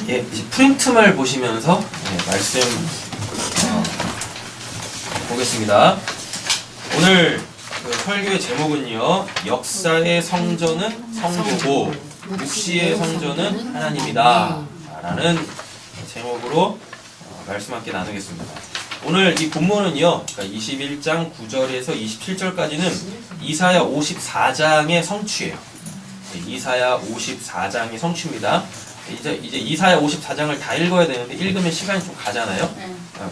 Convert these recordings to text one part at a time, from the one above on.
예, 이제 프린트물 보시면서 말씀 보겠습니다. 오늘 그 설교의 제목은요, 역사의 성전은 성부고 묵시의 성전은 하나님이다 라는 제목으로 말씀 함께 나누겠습니다. 오늘 이 본문은요, 그러니까 21장 9절에서 27절까지는 이사야 54장의 성취예요. 이사야 54장의 성취입니다. 이제 이사야 54장을 다 읽어야 되는데 읽으면 시간이 좀 가잖아요.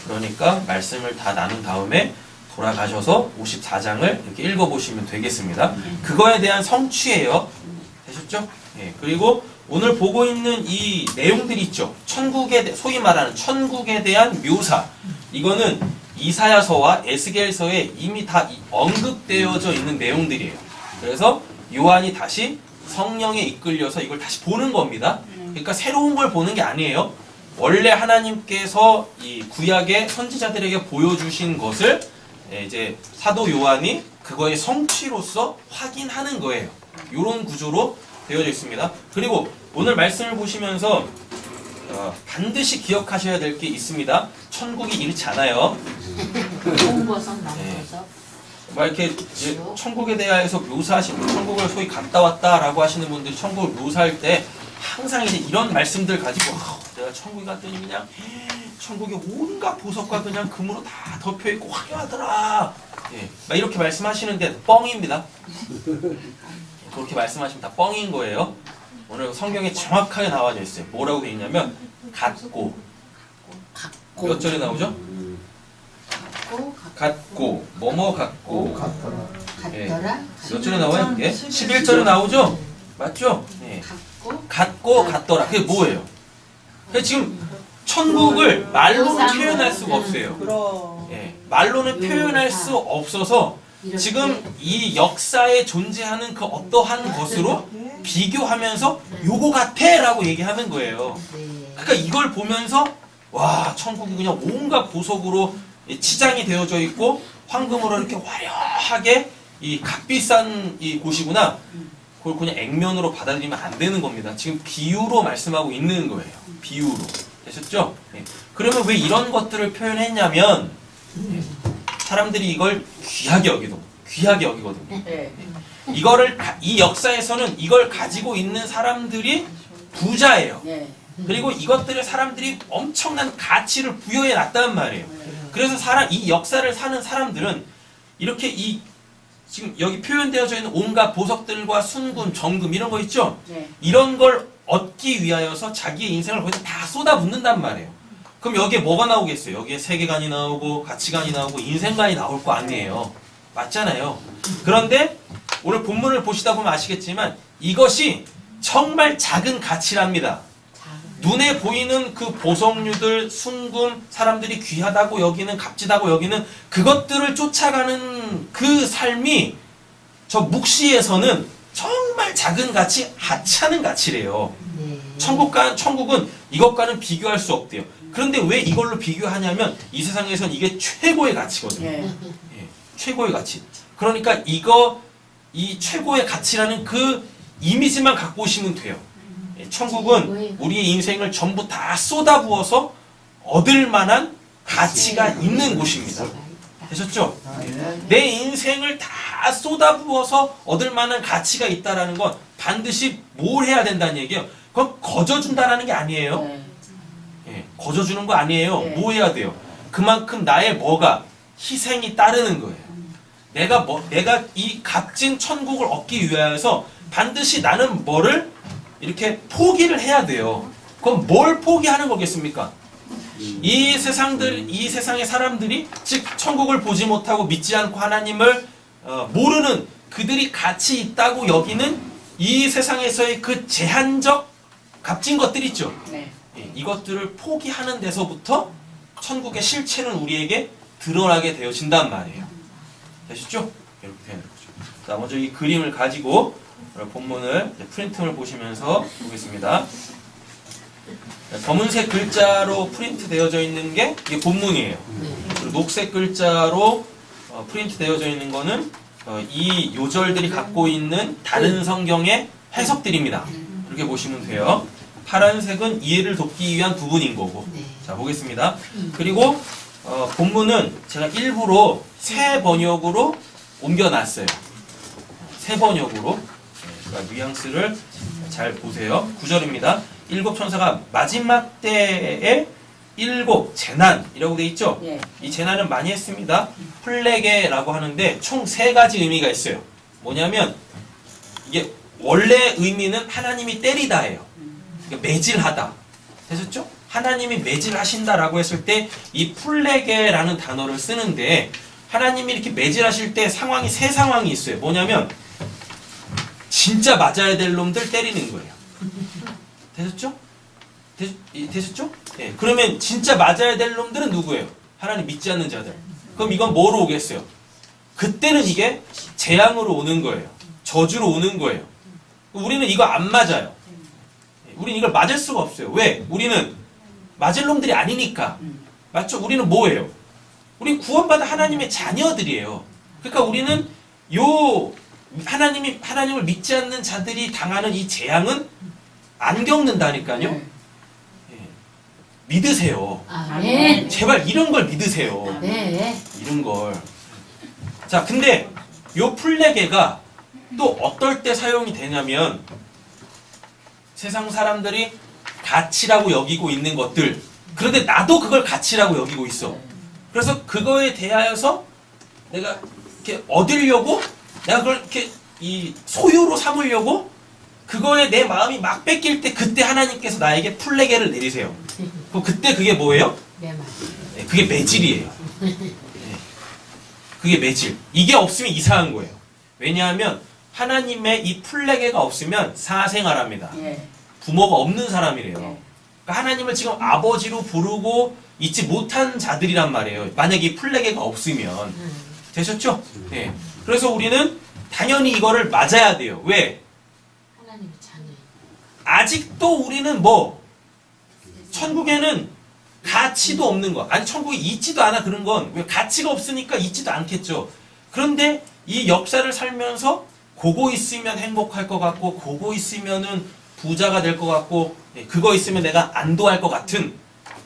그러니까 말씀을 다 나눈 다음에 돌아가셔서 54장을 이렇게 읽어보시면 되겠습니다. 그거에 대한 성취예요. 되셨죠? 예, 그리고 오늘 보고 있는 이 내용들이 있죠. 소위 말하는 천국에 대한 묘사. 이거는 이사야서와 에스겔서에 이미 다 언급되어져 있는 내용들이에요. 그래서 요한이 다시 성령에 이끌려서 이걸 다시 보는 겁니다. 그러니까 새로운 걸 보는 게 아니에요. 원래 하나님께서 이 구약의 선지자들에게 보여주신 것을 이제 사도 요한이 그거의 성취로서 확인하는 거예요. 이런 구조로 되어져 있습니다. 그리고 오늘 말씀을 보시면서 반드시 기억하셔야 될 게 있습니다. 천국이 이렇지 않아요. 막 이렇게 천국에 대해서 묘사하시고 천국을 소위 갔다 왔다라고 하시는 분들이 천국을 묘사할 때 항상 이제 이런 말씀들 가지고 내가 천국에 갔더니 그냥 천국에 온갖 보석과 그냥 금으로 다 덮여 있고 화려하더라. 예, 막 이렇게 말씀하시는데 뻥입니다. 그렇게 말씀하시면 다 뻥인 거예요. 오늘 성경에 정확하게 나와져 있어요. 뭐라고 되어 있냐면 같고 몇 절에 나오죠? 같고 뭐뭐 같고 예. 몇 절에 나와요? 예? 11절에 나오죠? 맞죠? 예. 같고 같더라. 그게 뭐예요? 지금 천국을 말로는 표현할 수가 없어요. 예. 말로는 표현할 수 없어서 지금 이 역사에 존재하는 그 어떠한 것으로 비교하면서 요거 같아 라고 얘기하는 거예요. 그러니까 이걸 보면서 와, 천국이 그냥 온갖 보석으로 치장이 되어져 있고 황금으로 이렇게 화려하게 이 값비싼 이 곳이구나. 그걸 그냥 액면으로 받아들이면 안 되는 겁니다. 지금 비유로 말씀하고 있는 거예요. 비유로. 되셨죠? 네. 그러면 왜 이런 것들을 표현했냐면 사람들이 이걸 귀하게 여기거든요. 이거를 이 역사에서는 이걸 가지고 있는 사람들이 부자예요. 그리고 이것들을 사람들이 엄청난 가치를 부여해 놨단 말이에요. 그래서 이 역사를 사는 사람들은 이렇게 지금 여기 표현되어져 있는 온갖 보석들과 순금, 정금 이런 거 있죠? 이런 걸 얻기 위하여서 자기의 인생을 거기다 다 쏟아붓는단 말이에요. 그럼 여기에 뭐가 나오겠어요? 여기에 세계관이 나오고 가치관이 나오고 인생관이 나올 거 아니에요. 맞잖아요. 그런데 오늘 본문을 보시다 보면 아시겠지만 이것이 정말 작은 가치랍니다. 눈에 보이는 그 보석류들, 순금, 사람들이 귀하다고 여기는, 값지다고 여기는 그것들을 쫓아가는 그 삶이 저 묵시에서는 정말 작은 가치, 하찮은 가치래요. 천국은 이것과는 비교할 수 없대요. 그런데 왜 이걸로 비교하냐면 이 세상에선 이게 최고의 가치거든요. 예, 최고의 가치. 그러니까 이 최고의 가치라는 그 이미지만 갖고 오시면 돼요. 천국은 우리의 인생을 전부 다 쏟아부어서 얻을 만한 가치가 있는 곳입니다. 되셨죠? 내 인생을 다 쏟아부어서 얻을 만한 가치가 있다는 건 반드시 뭘 해야 된다는 얘기예요. 그건 거저준다는 게 아니에요. 예, 거저주는 거 아니에요. 뭐 해야 돼요? 그만큼 나의 희생이 따르는 거예요. 내가 이 값진 천국을 얻기 위하여서 반드시 나는 뭐를 이렇게 포기를 해야 돼요. 그럼 뭘 포기하는 거겠습니까? 이 세상의 사람들이 즉 천국을 보지 못하고 믿지 않고 하나님을 모르는 그들이 가치 있다고 여기는 이 세상에서의 그 제한적 값진 것들 있죠. 이것들을 포기하는 데서부터 천국의 실체는 우리에게 드러나게 되어진단 말이에요. 되셨죠? 이렇게 되는 거죠. 자, 먼저 이 그림을 가지고 본문을 프린트를 보시면서 보겠습니다. 검은색 글자로 프린트 되어져 있는 게 이게 본문이에요. 그리고 녹색 글자로 프린트 되어져 있는 거는 이 요절들이 갖고 있는 다른 성경의 해석들입니다. 이렇게 보시면 돼요. 파란색은 이해를 돕기 위한 부분인 거고. 네. 자, 보겠습니다. 그리고 본문은 제가 일부러 새 번역으로 옮겨놨어요. 새 번역으로. 그러니까 뉘앙스를 잘 보세요. 9절입니다. 일곱 천사가 마지막 때에 일곱 재난이라고 돼 있죠? 예. 이 재난은 많이 했습니다. 플레게라고 하는데 총 세 가지 의미가 있어요. 뭐냐면 이게 원래 의미는 하나님이 때리다예요. 그러니까 매질하다. 되셨죠? 하나님이 매질하신다라고 했을 때 이 플레게라는 단어를 쓰는데 하나님이 이렇게 매질하실 때 상황이 세 상황이 있어요. 뭐냐면 진짜 맞아야 될 놈들 때리는 거예요. 되셨죠? 되셨죠? 예. 그러면 진짜 맞아야 될 놈들은 누구예요? 하나님 믿지 않는 자들. 그럼 이건 뭐로 오겠어요? 그때는 이게 재앙으로 오는 거예요. 저주로 오는 거예요. 우리는 이거 안 맞아요. 우리는 이걸 맞을 수가 없어요. 왜? 우리는 맞을 놈들이 아니니까. 맞죠? 우리는 뭐예요? 우리 구원받은 하나님의 자녀들이에요. 그러니까 우리는 하나님을 믿지 않는 자들이 당하는 이 재앙은 안 겪는다니까요. 예. 믿으세요. 아멘. 제발 이런 걸 믿으세요. 네. 이런 걸. 자, 근데 요 플레게가 또 어떨 때 사용이 되냐면 세상 사람들이 가치라고 여기고 있는 것들. 그런데 나도 그걸 가치라고 여기고 있어. 그래서 그거에 대하여서 내가 이렇게 얻으려고 내가 그걸 이렇게 이 소유로 삼으려고 그거에 내 마음이 막 뺏길 때 그때 하나님께서 나에게 플레게를 내리세요. 그럼 그때 그게 뭐예요? 네, 맞아요. 네, 그게 매질이에요. 네. 그게 매질. 이게 없으면 이상한 거예요. 왜냐하면 하나님의 이 플레게가 없으면 사생아랍니다. 예. 부모가 없는 사람이래요. 예. 그러니까 하나님을 지금 아버지로 부르고 있지 못한 자들이란 말이에요. 만약에 이 플레게가 없으면. 되셨죠? 네. 그래서 우리는 당연히 이거를 맞아야 돼요. 왜? 하나님의 자녀. 아직도 우리는 뭐 천국에는 가치도 없는 거. 아니 천국에 있지도 않아 그런 건. 왜? 가치가 없으니까 있지도 않겠죠. 그런데 이 역사를 살면서 그거 있으면 행복할 것 같고 그거 있으면은 부자가 될 것 같고 그거 있으면 내가 안도할 것 같은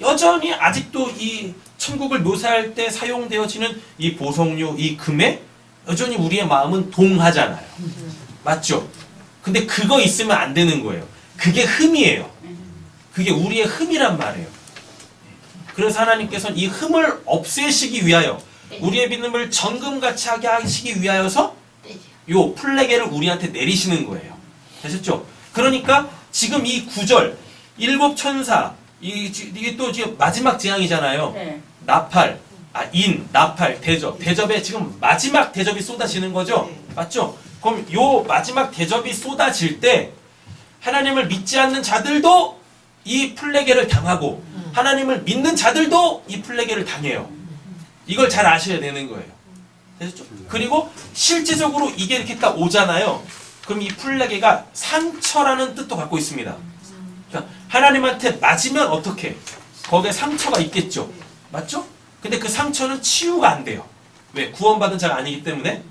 여전히 아직도 이 천국을 묘사할 때 사용되어지는 이 보석류, 이 금에 여전히 우리의 마음은 동하잖아요. 맞죠? 근데 그거 있으면 안 되는 거예요. 그게 흠이에요. 그게 우리의 흠이란 말이에요. 그래서 하나님께서는 이 흠을 없애시기 위하여 우리의 믿음을 정금같이 하게 하시기 위하여서 요 플레게를 우리한테 내리시는 거예요. 되셨죠? 그러니까 지금 이 9절 일곱 천사 이게 또 지금 마지막 재앙이잖아요. 네. 나팔, 나팔, 대접에 지금 마지막 대접이 쏟아지는 거죠? 맞죠? 그럼 요 마지막 대접이 쏟아질 때 하나님을 믿지 않는 자들도 이 플레게를 당하고 하나님을 믿는 자들도 이 플레게를 당해요. 이걸 잘 아셔야 되는 거예요. 되셨죠? 그리고 실제적으로 이게 이렇게 딱 오잖아요. 그럼 이 플레게가 상처라는 뜻도 갖고 있습니다. 그러니까 하나님한테 맞으면 어떻게? 거기에 상처가 있겠죠. 맞죠? 근데 그 상처는 치유가 안 돼요. 왜? 구원받은 자가 아니기 때문에.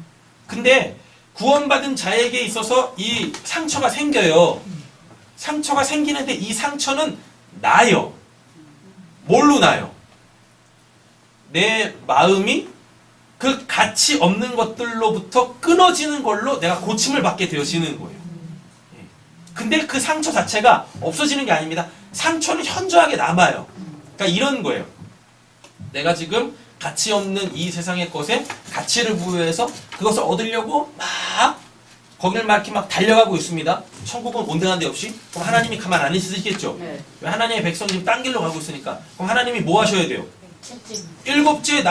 근데 구원받은 자에게 있어서 이 상처가 생겨요. 상처가 생기는데 이 상처는 나요. 뭘로 나요? 내 마음이 그 가치 없는 것들로부터 끊어지는 걸로 내가 고침을 받게 되어지는 거예요. 근데 그 상처 자체가 없어지는 게 아닙니다. 상처는 현저하게 남아요. 그러니까 이런 거예요. 내가 지금 가치 없는 이 세상의 것에 가치를 부여해서 그것을 얻으려고 막 거기를 막 이렇게 막 달려가고 있습니다. 천국은 온데간데 없이. 그럼 하나님이 가만 안 있으시겠죠? 네. 왜 하나님의 백성 지금 딴 길로 가고 있으니까. 그럼 하나님이 뭐 하셔야 돼요? 일곱째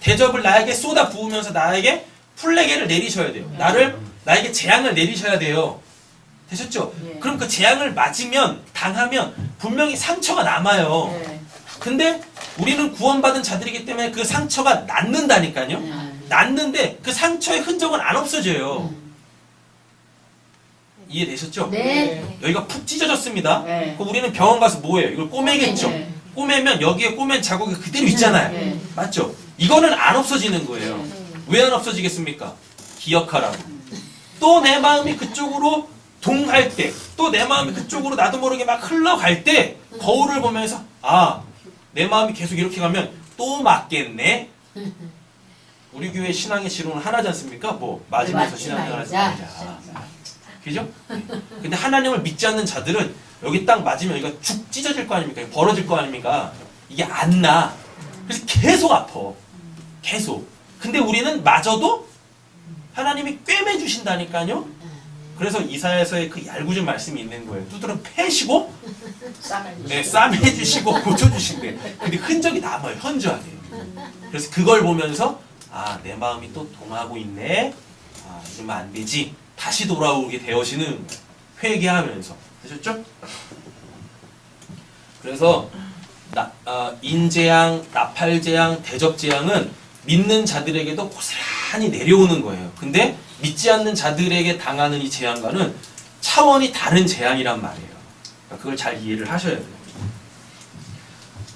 대접을 나에게 쏟아 부으면서 나에게 플레게를 내리셔야 돼요. 나에게 재앙을 내리셔야 돼요. 되셨죠? 네. 그럼 그 재앙을 맞으면 당하면 분명히 상처가 남아요. 네. 근데 우리는 구원받은 자들이기 때문에 그 상처가 낫는다니까요. 낫는데 그 상처의 흔적은 안 없어져요. 이해되셨죠? 네. 여기가 푹 찢어졌습니다. 네. 그럼 우리는 병원 가서 뭐예요? 이걸 꼬매겠죠? 네. 꼬매면 여기에 꼬맨 자국이 그대로 있잖아요. 네. 맞죠? 이거는 안 없어지는 거예요. 왜 안 없어지겠습니까? 기억하라고. 또 내 마음이 그쪽으로 동할 때, 또 내 마음이 그쪽으로 나도 모르게 막 흘러갈 때 거울을 보면서 아, 내 마음이 계속 이렇게 가면 또 맞겠네. 우리 교회 신앙의 지론은 하나지 않습니까? 뭐 맞으면서 신앙생활을 하자. 그죠? 네. 근데 하나님을 믿지 않는 자들은 여기 딱 맞으면 이거 죽 찢어질 거 아닙니까? 벌어질 거 아닙니까? 이게 안 나. 그래서 계속 아파. 계속. 근데 우리는 마저도 하나님이 꿰매 주신다니까요. 그래서 이사야서의 그 얄궂은 말씀이 있는 거예요. 두드러 패시고 네, 싸매 주시고 고쳐 주신대. 근데 흔적이 남아요. 현저하게. 그래서 그걸 보면서 아, 내 마음이 또 동하고 있네. 아, 이러면 안 되지. 다시 돌아오게 되어지는 회개하면서. 되셨죠? 그래서 인재양, 나팔재양, 대접재양은 믿는 자들에게도 고스란히 내려오는 거예요. 근데 믿지 않는 자들에게 당하는 이 재앙과는 차원이 다른 재앙이란 말이에요. 그러니까 그걸 잘 이해를 하셔야 돼요.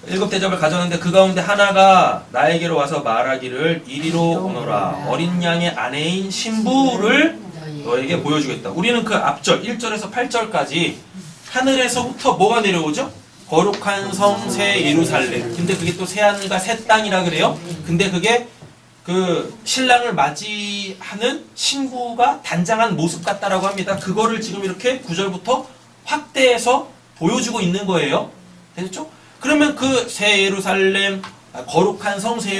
7 대접을 가져왔는데 그 가운데 하나가 나에게로 와서 말하기를 이리로 오너라. 어린 양의 아내인 신부를 너에게 보여주겠다. 우리는 그 앞절 1절에서 8절까지 하늘에서부터 뭐가 내려오죠? 거룩한 성 새 예루살렘. 근데 그게 또 새하늘과 새 땅이라 그래요. 근데 그게 그 신랑을 맞이하는 신부가 단장한 모습 같다라고 합니다. 그거를 지금 이렇게 9절부터 확대해서 보여주고 있는 거예요. 됐죠? 그러면 그 새 예루살렘, 거룩한 성 새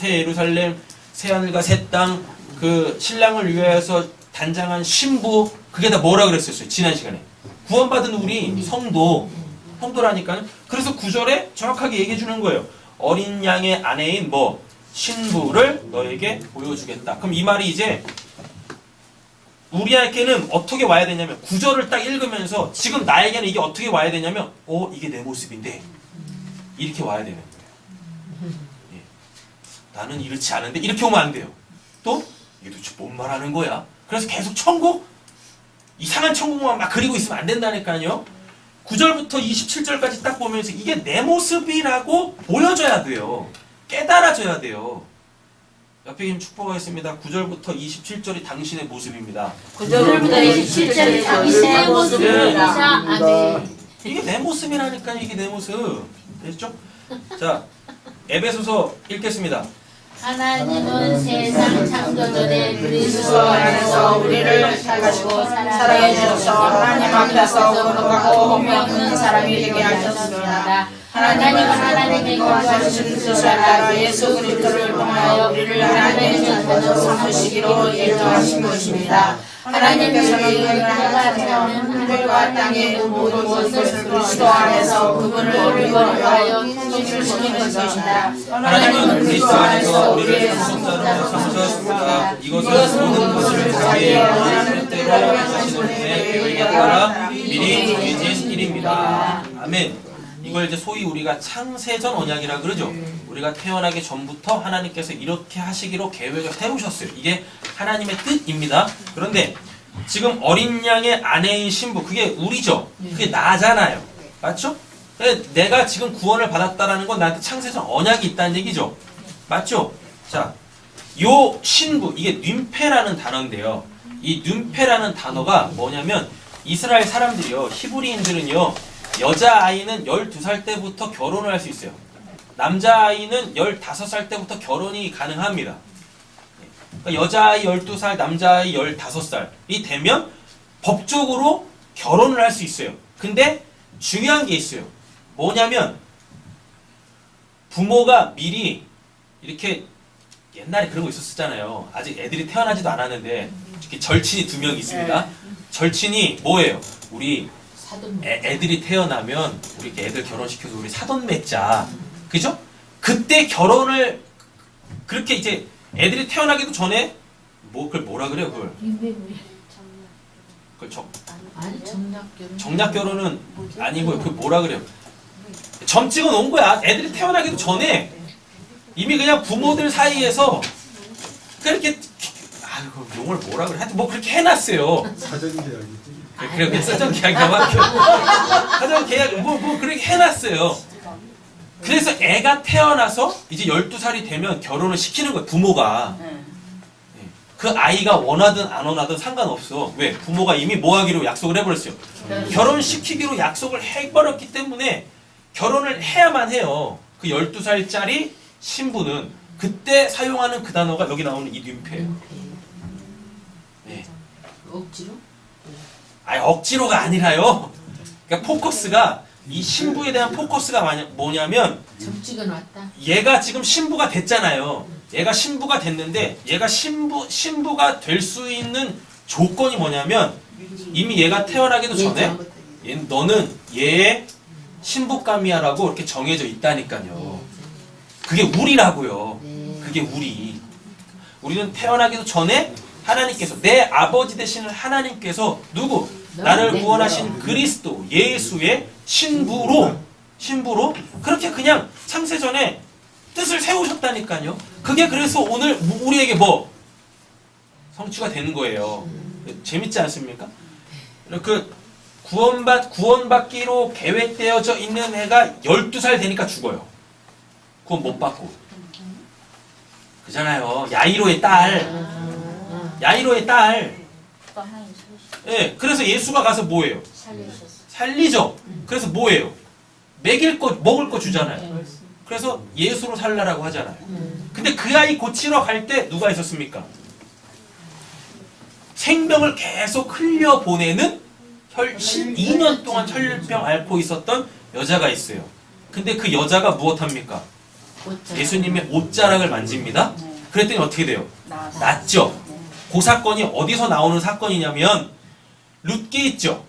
예루살렘, 새하늘과 새 땅, 그 신랑을 위하여서 단장한 신부, 그게 다 뭐라 그랬었어요? 지난 시간에. 구원받은 우리 성도라니까요. 그래서 9절에 정확하게 얘기해 주는 거예요. 어린 양의 아내인 뭐 신부를 너에게 보여주겠다. 그럼 이 말이 이제 우리에게는 어떻게 와야 되냐면 9절을 딱 읽으면서 지금 나에게는 이게 어떻게 와야 되냐면 이게 내 모습인데 이렇게 와야 되는 거예요. 예. 나는 이렇지 않은데 이렇게 오면 안 돼요. 또 이게 도대체 뭔 말하는 거야? 그래서 계속 천국 이상한 천국만 막 그리고 있으면 안 된다니까요. 9절부터 27절까지 딱 보면서 이게 내 모습이라고 보여줘야 돼요. 깨달아져야 돼요. 옆에 계신 축복하겠습니다. 9절부터 27절이 당신의 모습입니다. 9절부터 27절이 당신의 모습입니다. 아멘. 이게 내 모습이라니까요. 이게 내 모습. 됐죠? 자, 에베소서 읽겠습니다. 하나님은 세상 창조 전에 그리스도 안에서 우리를 택하시고 사랑해 주셔서 하나님 앞에서 거룩하고 흠이 없는 사람이 되게 하셨습니다. 하나님은 하나님의 거하신 뜻을 따라 예수 그리스도를 통하여 우리를 하나님의 자녀로 삼으시기로 예정하신 것입니다. 하나님께서는 우리가 태어난 하늘과 땅의 모든 것을 그리스도 안에서 그분을 위하여 통일시키는 것입니다. 하나님은 그리스도 안에서 우리를 성자로 삼으셨습니다. 이것은 모든 것을 자기의 원하는 뜻대로 하시는 분의 계획에 따라 미리 정해진 일입니다. 아멘. 이걸 이제 소위 우리가 창세전 언약이라 그러죠. 우리가 태어나기 전부터 하나님께서 이렇게 하시기로 계획을 세우셨어요. 이게 하나님의 뜻입니다. 그런데 지금 어린 양의 아내인 신부, 그게 우리죠. 그게 나잖아요. 맞죠? 내가 지금 구원을 받았다라는 건 나한테 창세전 언약이 있다는 얘기죠. 맞죠? 자, 요 신부, 이게 뜀페라는 단어인데요. 이 뜀페라는 단어가 뭐냐면 이스라엘 사람들이요, 히브리인들은요, 여자아이는 12살 때부터 결혼을 할 수 있어요. 남자아이는 15살 때부터 결혼이 가능합니다. 그러니까 여자아이 12살, 남자아이 15살이 되면 법적으로 결혼을 할 수 있어요. 근데 중요한 게 있어요. 뭐냐면 부모가 미리 이렇게 옛날에 그런 거 있었잖아요. 아직 애들이 태어나지도 않았는데 이렇게 절친이 2명 있습니다. 절친이 뭐예요? 우리 애들이 태어나면 우리 애들 결혼시켜서 우리 사돈 맺자. 그죠? 그때 결혼을 그렇게 이제 애들이 태어나기도 전에 그걸 뭐라 그래요? 그걸 정략 결혼은 아니고요. 그 뭐라 그래요? 점 찍어 놓은 거야. 애들이 태어나기도 전에 이미 그냥 부모들 사이에서 그렇게 용을 뭐라 그래? 하여튼 그렇게 해놨어요. 사전계약이지. 그래, 사전계약이라고 할게요. 사전계약, 그렇게 해놨어요. 그래서 애가 태어나서 이제 12살이 되면 결혼을 시키는 거예요, 부모가. 네. 그 아이가 원하든 안 원하든 상관없어. 왜? 부모가 이미 뭐 하기로 약속을 해버렸어요. 결혼시키기로 약속을 해버렸기 때문에 결혼을 해야만 해요. 그 12살짜리 신부는 그때 사용하는 그 단어가 여기 나오는 이 뜀페예요. 네. 억지로? 아니 억지로가 아니라요. 그러니까 포커스가 이 신부에 대한 포커스가 뭐냐면 점찍어 놨다. 얘가 지금 신부가 됐잖아요. 얘가 신부가 됐는데 얘가 신부가 될 수 있는 조건이 뭐냐면 이미 얘가 태어나기도 전에 너는 얘의 신부감이야라고 이렇게 정해져 있다니까요. 그게 우리라고요. 그게 우리. 우리는 태어나기도 전에 하나님께서 내 아버지 되시는 하나님께서 누구? 나를 구원하신 그리스도 예수의 신부로 그렇게 그냥 창세전에 뜻을 세우셨다니까요. 그게 그래서 오늘 우리에게 뭐 성취가 되는 거예요. 재밌지 않습니까? 그 구원받기로 계획되어져 있는 애가 12살 되니까 죽어요. 구원 못 받고. 그잖아요. 야이로의 딸. 야이로의 딸. 예, 그래서 예수가 가서 뭐예요? 살리죠. 그래서 뭐예요? 먹을 거 주잖아요. 그래서 예수로 살라라고 하잖아요. 근데 그 아이 고치러 갈 때 누가 있었습니까? 생명을 계속 흘려보내는 12년 동안 혈병 앓고 있었던 여자가 있어요. 근데 그 여자가 무엇합니까? 예수님의 옷자락을 만집니다. 그랬더니 어떻게 돼요? 낫죠. 그 사건이 어디서 나오는 사건이냐면 룻기 있죠.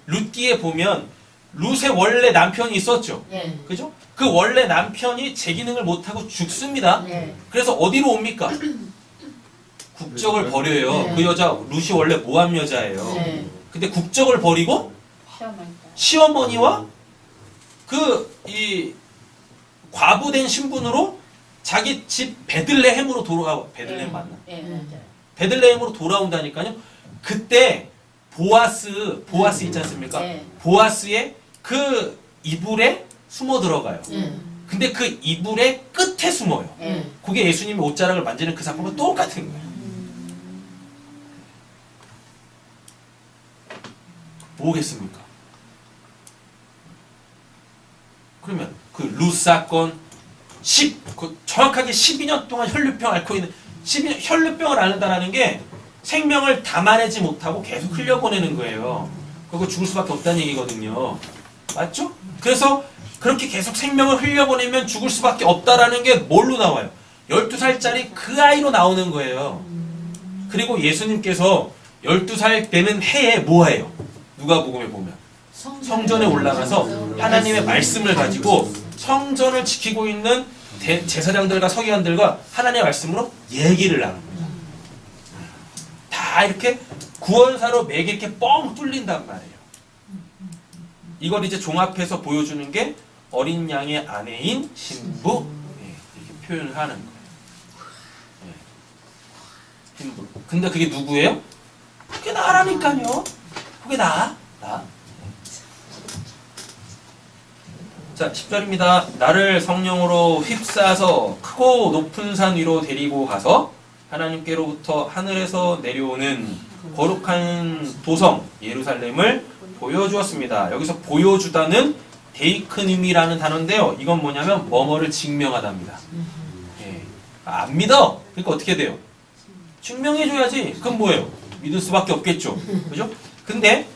룻기에 보면 룻의 원래 남편이 있었죠. 그죠? 그 원래 남편이 제 기능을 못하고 죽습니다. 그래서 어디로 옵니까? 국적을 버려요. 그 여자 룻이 원래 모함 여자예요. 근데 국적을 버리고 시어머니와 이 과부된 신분으로 자기 집 베들레헴으로 돌아가고 베들레헴 맞나? 베들레헴으로 돌아온다니까요. 그때 보아스 있지 않습니까? 보아스의 그 이불에 숨어 들어가요. 근데 그 이불의 끝에 숨어요. 그게 예수님의 옷자락을 만지는 그 사건과 똑같은 거예요. 뭐겠습니까? 그러면 그 룻 사건 정확하게 12년 동안 혈류병 앓고 있는 혈류병을 앓는다는 게 생명을 담아내지 못하고 계속 흘려보내는 거예요. 그리고 죽을 수밖에 없다는 얘기거든요. 맞죠? 그래서 그렇게 계속 생명을 흘려보내면 죽을 수밖에 없다라는 게 뭘로 나와요? 12살짜리 그 아이로 나오는 거예요. 그리고 예수님께서 12살 되는 해에 뭐해요? 누가복음에 보면 성전에 올라가서 하나님의 말씀을 가지고 성전을 지키고 있는 제사장들과 서기관들과 하나님의 말씀으로 얘기를 나눕니다. 다 이렇게 구원사로 맥이 이렇게 뻥 뚫린단 말이에요. 이걸 이제 종합해서 보여주는 게 어린 양의 아내인 신부 이렇게 표현을 하는 거예요. 신부. 근데 그게 누구예요? 그게 나라니까요. 그게 나. 자, 10절입니다. 나를 성령으로 휩싸서 크고 높은 산 위로 데리고 가서 하나님께로부터 하늘에서 내려오는 거룩한 도성 예루살렘을 보여주었습니다. 여기서 보여주다는 데이크님이라는 단어인데요. 이건 뭐냐면 뭐뭐를 증명하답니다. 안 믿어? 그러니까 어떻게 돼요? 증명해줘야지. 그건 뭐예요? 믿을 수밖에 없겠죠. 그죠? 근데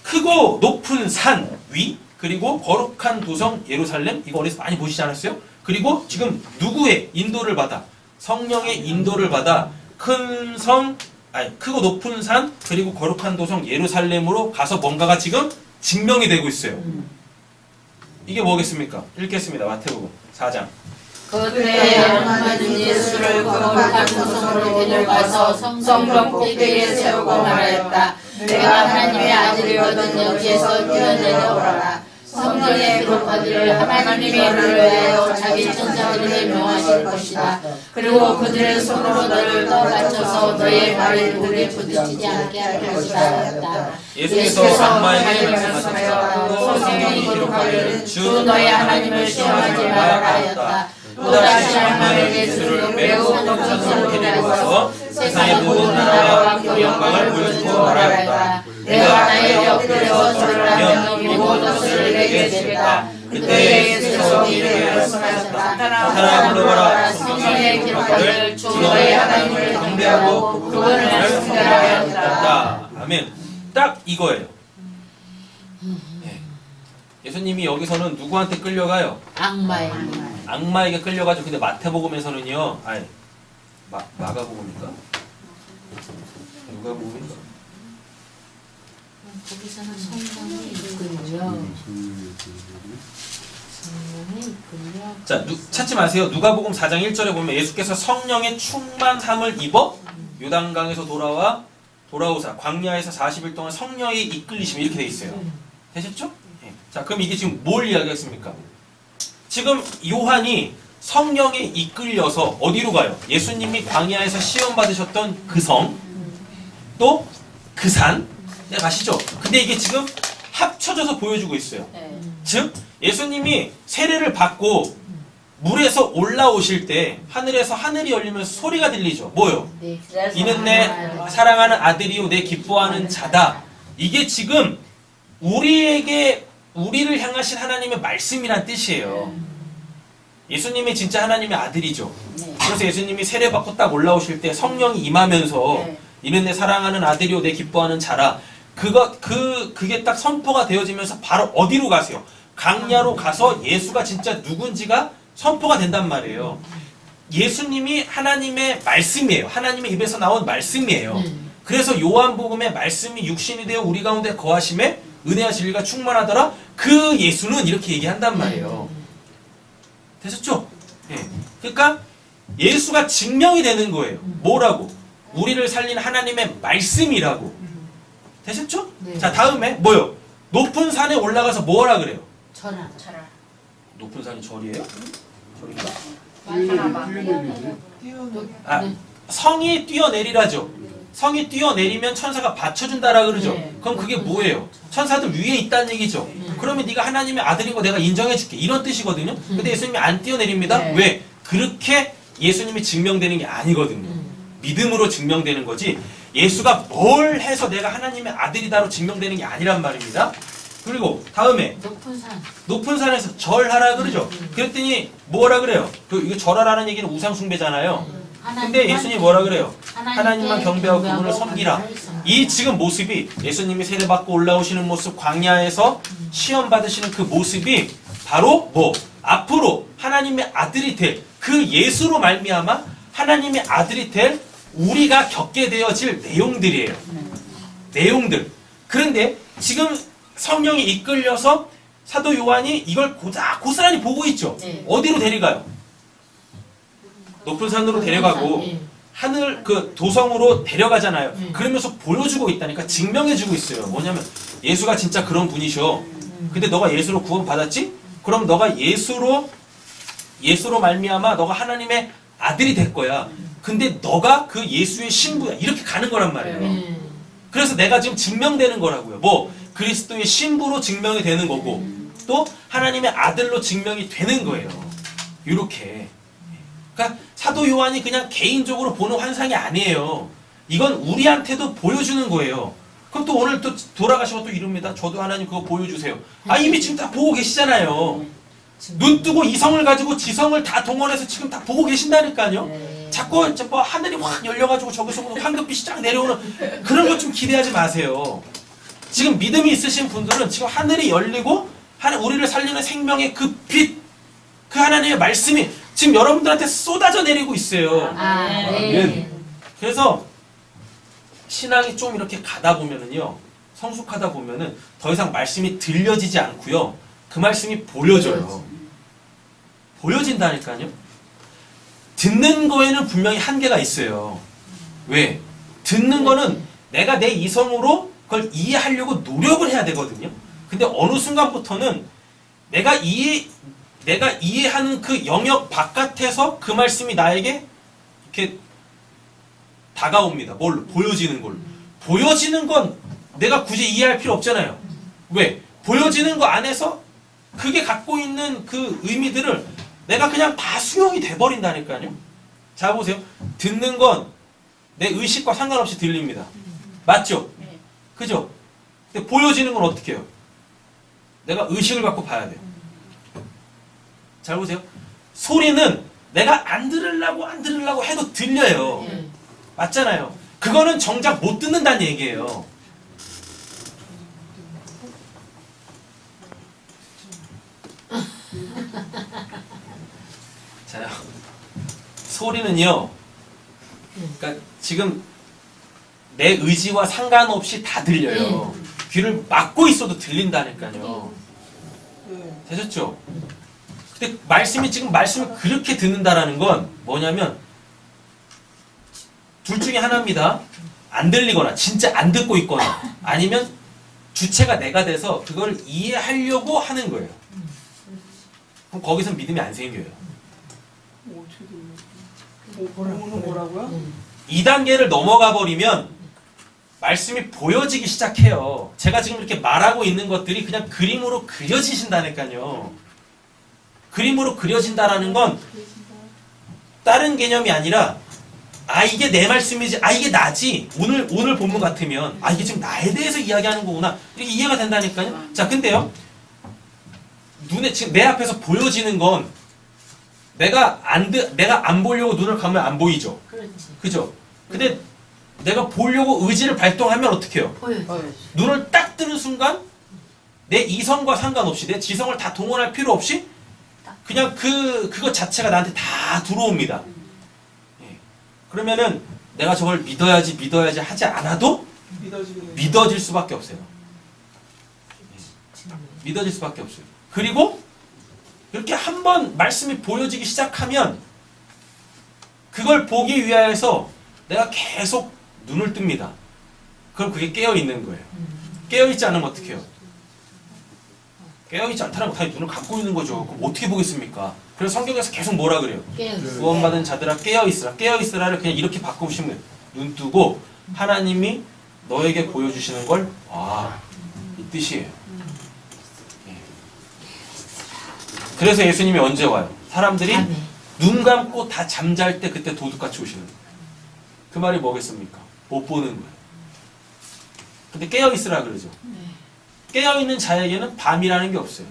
크고 높은 산 위 그리고 거룩한 도성 예루살렘 이거 어디서 많이 보시지 않았어요? 그리고 지금 누구의 인도를 받아? 성령의 인도를 받아 크고 높은 산 그리고 거룩한 도성 예루살렘으로 가서 뭔가가 지금 증명이 되고 있어요. 이게 뭐겠습니까? 읽겠습니다. 마태복음 4장. 그때 하나님 예수를 거룩한 도성으로 데려가서 성전 꼭대기에 세우고 말하였다. 내가 하나님의 아들이거든 여기에서 뛰어내려오라. 성전의 기록하기를 하나님이 너를 위하여 자기 천사들에게 명하실 것이다. 그리고 그들의 손으로 너를 떠받쳐서 너의 발이 돌에 부딪히지 않게 할 것이다. 예수께서 악마에게 말씀하셨다. 성경이 기록하기를 주 너의 하나님을 시험하지 말아라 하였다. 또다시 하나님의 예수를 매우 높은 데리고 와서 세상의 모든 나라와 그 영광을 보여주고 말하리라. 내가 나의 옆에서 절하며 이 모든 것을 내게 주겠다. 그때 예수께서 이르게 말씀하셨다. 나타나 불러봐라. 성경에 기록하기를 주 너의 하나님을 경배하고 그분을 숭배하라 하였다. 아멘. 딱 이거예요. 네. 예수님이 여기서는 누구한테 끌려가요? 악마에게 끌려가죠. 근데 마태복음에서는요. 아니 마가복음인가? 누가복음인가? 거기서는 성령이 이끌려. 자, 찾지 마세요. 누가복음 4장 1절에 보면 예수께서 성령의 충만함을 입어 요단강에서 돌아오사 광야에서 40일 동안 성령이 이끌리시면 이렇게 돼 있어요. 되셨죠? 네. 자, 그럼 이게 지금 뭘 이야기했습니까? 지금 요한이 성령에 이끌려서 어디로 가요? 예수님이 광야에서 시험 받으셨던 그 성, 또 그 산, 네, 가시죠? 근데 이게 지금 합쳐져서 보여주고 있어요. 즉 예수님이 세례를 받고 물에서 올라오실 때 하늘에서 하늘이 열리면서 소리가 들리죠. 뭐요? 이는 내 사랑하는 아들이요 내 기뻐하는 자다. 이게 지금 우리를 향하신 하나님의 말씀이란 뜻이에요. 예수님이 진짜 하나님의 아들이죠. 그래서 예수님이 세례 받고 딱 올라오실 때 성령이 임하면서 이는 내 사랑하는 아들이요 내 기뻐하는 자라. 그게 딱 선포가 되어지면서 바로 어디로 가세요? 강야로 가서 예수가 진짜 누군지가 선포가 된단 말이에요. 예수님이 하나님의 말씀이에요. 하나님의 입에서 나온 말씀이에요. 그래서 요한복음에 말씀이 육신이 되어 우리 가운데 거하심에 은혜와 진리가 충만하더라. 그 예수는 이렇게 얘기한단 말이에요. 되셨죠? 네. 그러니까 예수가 증명이 되는 거예요. 뭐라고? 우리를 살린 하나님의 말씀이라고. 되셨죠? 네. 자, 다음에 뭐요? 높은 산에 올라가서 뭐라 그래요? 절하. 높은 산이 절이에요? 절인가? 네. 성이 뛰어내리라죠. 성이 뛰어내리면 천사가 받쳐준다라 그러죠. 네. 그럼 그게 뭐예요? 천사들 위에 있다는 얘기죠. 그러면 네가 하나님의 아들인 거 내가 인정해줄게. 이런 뜻이거든요. 근데 예수님이 안 뛰어내립니다. 네. 왜? 그렇게 예수님이 증명되는 게 아니거든요. 믿음으로 증명되는 거지 예수가 뭘 해서 내가 하나님의 아들이다로 증명되는 게 아니란 말입니다. 그리고 다음에 높은 산에서 절하라 그러죠. 그랬더니 뭐라 그래요? 이거 절하라는 얘기는 우상 숭배잖아요. 근데 예수님이 뭐라 그래요? 하나님만 경배하고 그분을 섬기라. 이 지금 모습이 예수님이 세례받고 올라오시는 모습, 광야에서 시험 받으시는 그 모습이 바로 뭐? 앞으로 하나님의 아들이 될 그 예수로 말미암아 하나님의 아들이 될 우리가 겪게 되어질 내용들이에요. 내용들. 그런데 지금 성령이 이끌려서 사도 요한이 이걸 고스란히 보고 있죠. 어디로 데려가요? 높은 산으로 데려가고 하늘 그 도성으로 데려가잖아요. 그러면서 보여주고 있다니까 증명해주고 있어요. 뭐냐면 예수가 진짜 그런 분이셔. 근데 너가 예수로 구원 받았지? 그럼 너가 예수로 말미암아 너가 하나님의 아들이 될 거야. 근데 너가 그 예수의 신부야. 이렇게 가는 거란 말이에요. 그래서 내가 지금 증명되는 거라고요. 뭐 그리스도의 신부로 증명이 되는 거고 또 하나님의 아들로 증명이 되는 거예요. 이렇게. 그러니까 사도 요한이 그냥 개인적으로 보는 환상이 아니에요. 이건 우리한테도 보여주는 거예요. 그럼 또 오늘 또 돌아가시고 또 이릅니다. 저도 하나님 그거 보여주세요. 이미 지금 다 보고 계시잖아요. 눈 뜨고 이성을 가지고 지성을 다 동원해서 지금 다 보고 계신다니까요. 자꾸 뭐 하늘이 확 열려가지고 저기서 황금빛이 쫙 내려오는 그런 것 좀 기대하지 마세요. 지금 믿음이 있으신 분들은 지금 하늘이 열리고 우리를 살리는 생명의 그 빛, 그 하나님의 말씀이 지금 여러분들한테 쏟아져 내리고 있어요. 그래서 신앙이 좀 이렇게 가다 보면은요, 성숙하다 보면은 더 이상 말씀이 들려지지 않고요, 그 말씀이 보여져요. 보여진다니까요. 듣는 거에는 분명히 한계가 있어요. 왜? 듣는 거는 내가 내 이성으로 그걸 이해하려고 노력을 해야 되거든요. 근데 어느 순간부터는 내가 이해하는 그 영역 바깥에서 그 말씀이 나에게 이렇게 다가옵니다. 뭘로? 보여지는 걸로. 보여지는 건 내가 굳이 이해할 필요 없잖아요. 왜? 보여지는 거 안에서 그게 갖고 있는 그 의미들을 내가 그냥 다 수용이 돼버린다니까요. 자 보세요. 듣는 건 내 의식과 상관없이 들립니다. 맞죠? 그죠? 근데 보여지는 건 어떻게 해요? 내가 의식을 갖고 봐야 돼요. 잘 보세요. 소리는 내가 안 들으려고 해도 들려요. 맞잖아요. 그거는 정작 못 듣는다는 얘기예요. 자, 소리는요. 그러니까 지금 내 의지와 상관없이 다 들려요. 귀를 막고 있어도 들린다니까요. 되셨죠? 근데 말씀을 그렇게 듣는다라는 건 뭐냐면 둘 중에 하나입니다. 안 들리거나 진짜 안 듣고 있거나 아니면 주체가 내가 돼서 그걸 이해하려고 하는 거예요. 그럼 거기서 믿음이 안 생겨요. 뭐라고요? 2단계를 넘어가 버리면 말씀이 보여지기 시작해요. 제가 지금 이렇게 말하고 있는 것들이 그냥 그림으로 그려지신다니까요. 그림으로 그려진다라는 건 다른 개념이 아니라 아 이게 내 말씀이지, 아 이게 나지. 오늘 본문 같으면 아 이게 지금 나에 대해서 이야기하는 거구나. 이렇게 이해가 된다니까요. 자 근데요. 눈에 지금 내 앞에서 보여지는 건 내가 안 보려고 눈을 감으면 안 보이죠. 그렇지. 그죠? 근데 내가 보려고 의지를 발동하면 어떻게 해요? 눈을 딱 뜨는 순간 내 이성과 상관없이 내 지성을 다 동원할 필요 없이 그냥 그것 자체가 나한테 다 들어옵니다. 예. 그러면은 내가 저걸 믿어야지 하지 않아도 믿어질 수밖에 없어요. 예. 믿어질 수밖에 없어요. 그리고 이렇게 한번 말씀이 보여지기 시작하면 그걸 보기 위하여서 내가 계속 눈을 뜹니다. 그럼 그게 깨어있는 거예요. 깨어있지 않으면 어떻게 해요? 깨어있지 않다는 거 당연히 눈을 감고 있는 거죠. 그럼 어떻게 보겠습니까? 그래서 성경에서 계속 뭐라 그래요? 구원받은 자들아 깨어있으라. 깨어있으라를 그냥 이렇게 바꿔보시면 돼요. 눈 뜨고 하나님이 너에게 보여주시는 걸 이 뜻이에요. 그래서 예수님이 언제 와요? 사람들이 눈 감고 다 잠잘 때 그때 도둑같이 오시는 거예요. 그 말이 뭐겠습니까? 못 보는 거예요. 근데 깨어있으라 그러죠. 깨어있는 자에게는 밤이라는 게 없어요.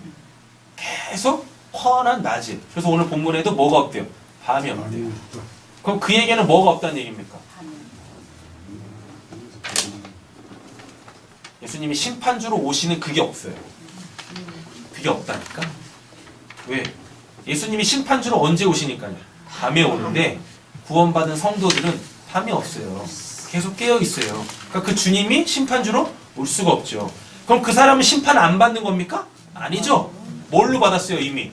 계속 훤한 낮이. 그래서 오늘 본문에도 뭐가 없대요? 밤이 없대요. 그럼 그에게는 뭐가 없다는 얘기입니까? 예수님이 심판주로 오시는 그게 없어요. 그게 없다니까? 왜? 예수님이 심판주로 언제 오시니까요? 밤에 오는데 구원받은 성도들은 밤이 없어요. 계속 깨어있어요. 그러니까 그 주님이 심판주로 올 수가 없죠. 그럼 그 사람은 심판 안 받는 겁니까? 아니죠. 뭘로 받았어요 이미?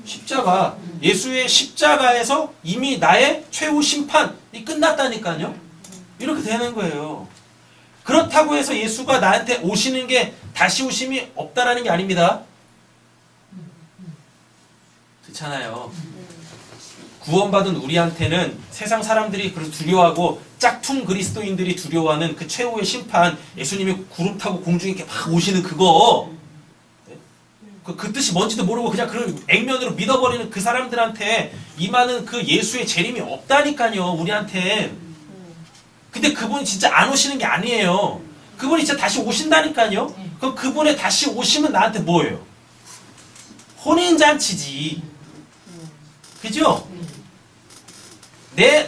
십자가. 예수의 십자가에서 이미 나의 최후 심판이 끝났다니까요. 이렇게 되는 거예요. 그렇다고 해서 예수가 나한테 오시는 게 다시 오심이 없다라는 게 아닙니다. 그렇잖아요. 구원받은 우리한테는 세상 사람들이 그래서 두려워하고 짝퉁 그리스도인들이 두려워하는 그 최후의 심판, 예수님이 구름 타고 공중에 이렇게 막 오시는 그거, 그 뜻이 뭔지도 모르고 그냥 그런 액면으로 믿어버리는 그 사람들한테 임하는 그 예수의 재림이 없다니까요. 우리한테. 근데 그분이 진짜 안 오시는 게 아니에요. 그분이 진짜 다시 오신다니까요. 그럼 그분의 다시 오시면 나한테 뭐예요? 혼인잔치지. 그죠?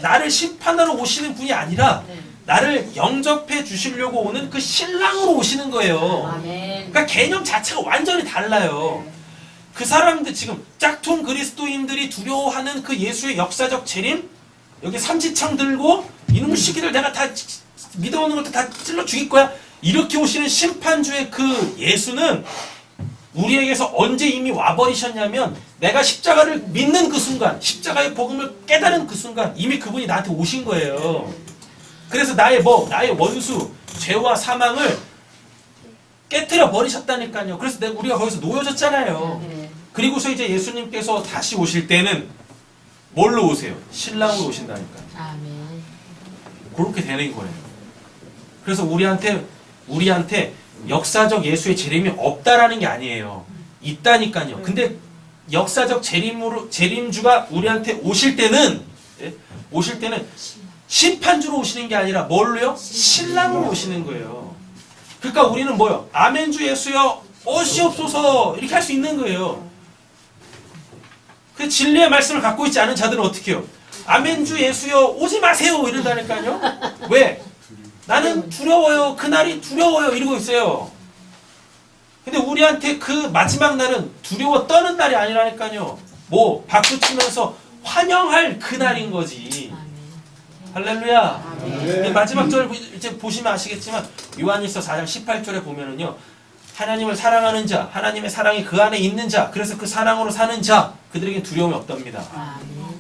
나를 심판하러 오시는 분이 아니라 나를 영접해 주시려고 오는 그 신랑으로 오시는 거예요. 그러니까 개념 자체가 완전히 달라요. 그 사람들 지금 짝퉁 그리스도인들이 두려워하는 그 예수의 역사적 재림, 여기 삼지창 들고 이놈의 시기를 내가 다 믿어오는 것도 다 찔러 죽일 거야. 이렇게 오시는 심판주의 그 예수는 우리에게서 언제 이미 와버리셨냐면 내가 십자가를 믿는 그 순간, 십자가의 복음을 깨달은 그 순간 이미 그분이 나한테 오신 거예요. 그래서 나의 원수, 죄와 사망을 깨트려 버리셨다니까요. 그래서 우리가 거기서 놓여졌잖아요. 그리고서 이제 예수님께서 다시 오실 때는 뭘로 오세요? 신랑으로 오신다니까요. 그렇게 되는 거예요. 그래서 우리한테 역사적 예수의 재림이 없다라는 게 아니에요. 있다니까요. 근데 역사적 재림주가 우리한테 오실 때는 심판주로 오시는 게 아니라 뭘로요? 신랑으로 오시는 거예요. 그러니까 우리는 뭐요? 아멘주 예수여 오시옵소서 이렇게 할 수 있는 거예요. 그 진리의 말씀을 갖고 있지 않은 자들은 어떻게 해요? 아멘주 예수여 오지 마세요 이런다니까요. 왜? 나는 두려워요. 그날이 두려워요 이러고 있어요. 근데 우리한테 그 마지막 날은 두려워 떠는 날이 아니라니까요. 뭐 박수 치면서 환영할 그날인 거지. 할렐루야. 네, 마지막 절 이제 보시면 아시겠지만 요한일서 4장 18절에 보면은요. 하나님을 사랑하는 자, 하나님의 사랑이 그 안에 있는 자, 그래서 그 사랑으로 사는 자, 그들에게 두려움이 없답니다.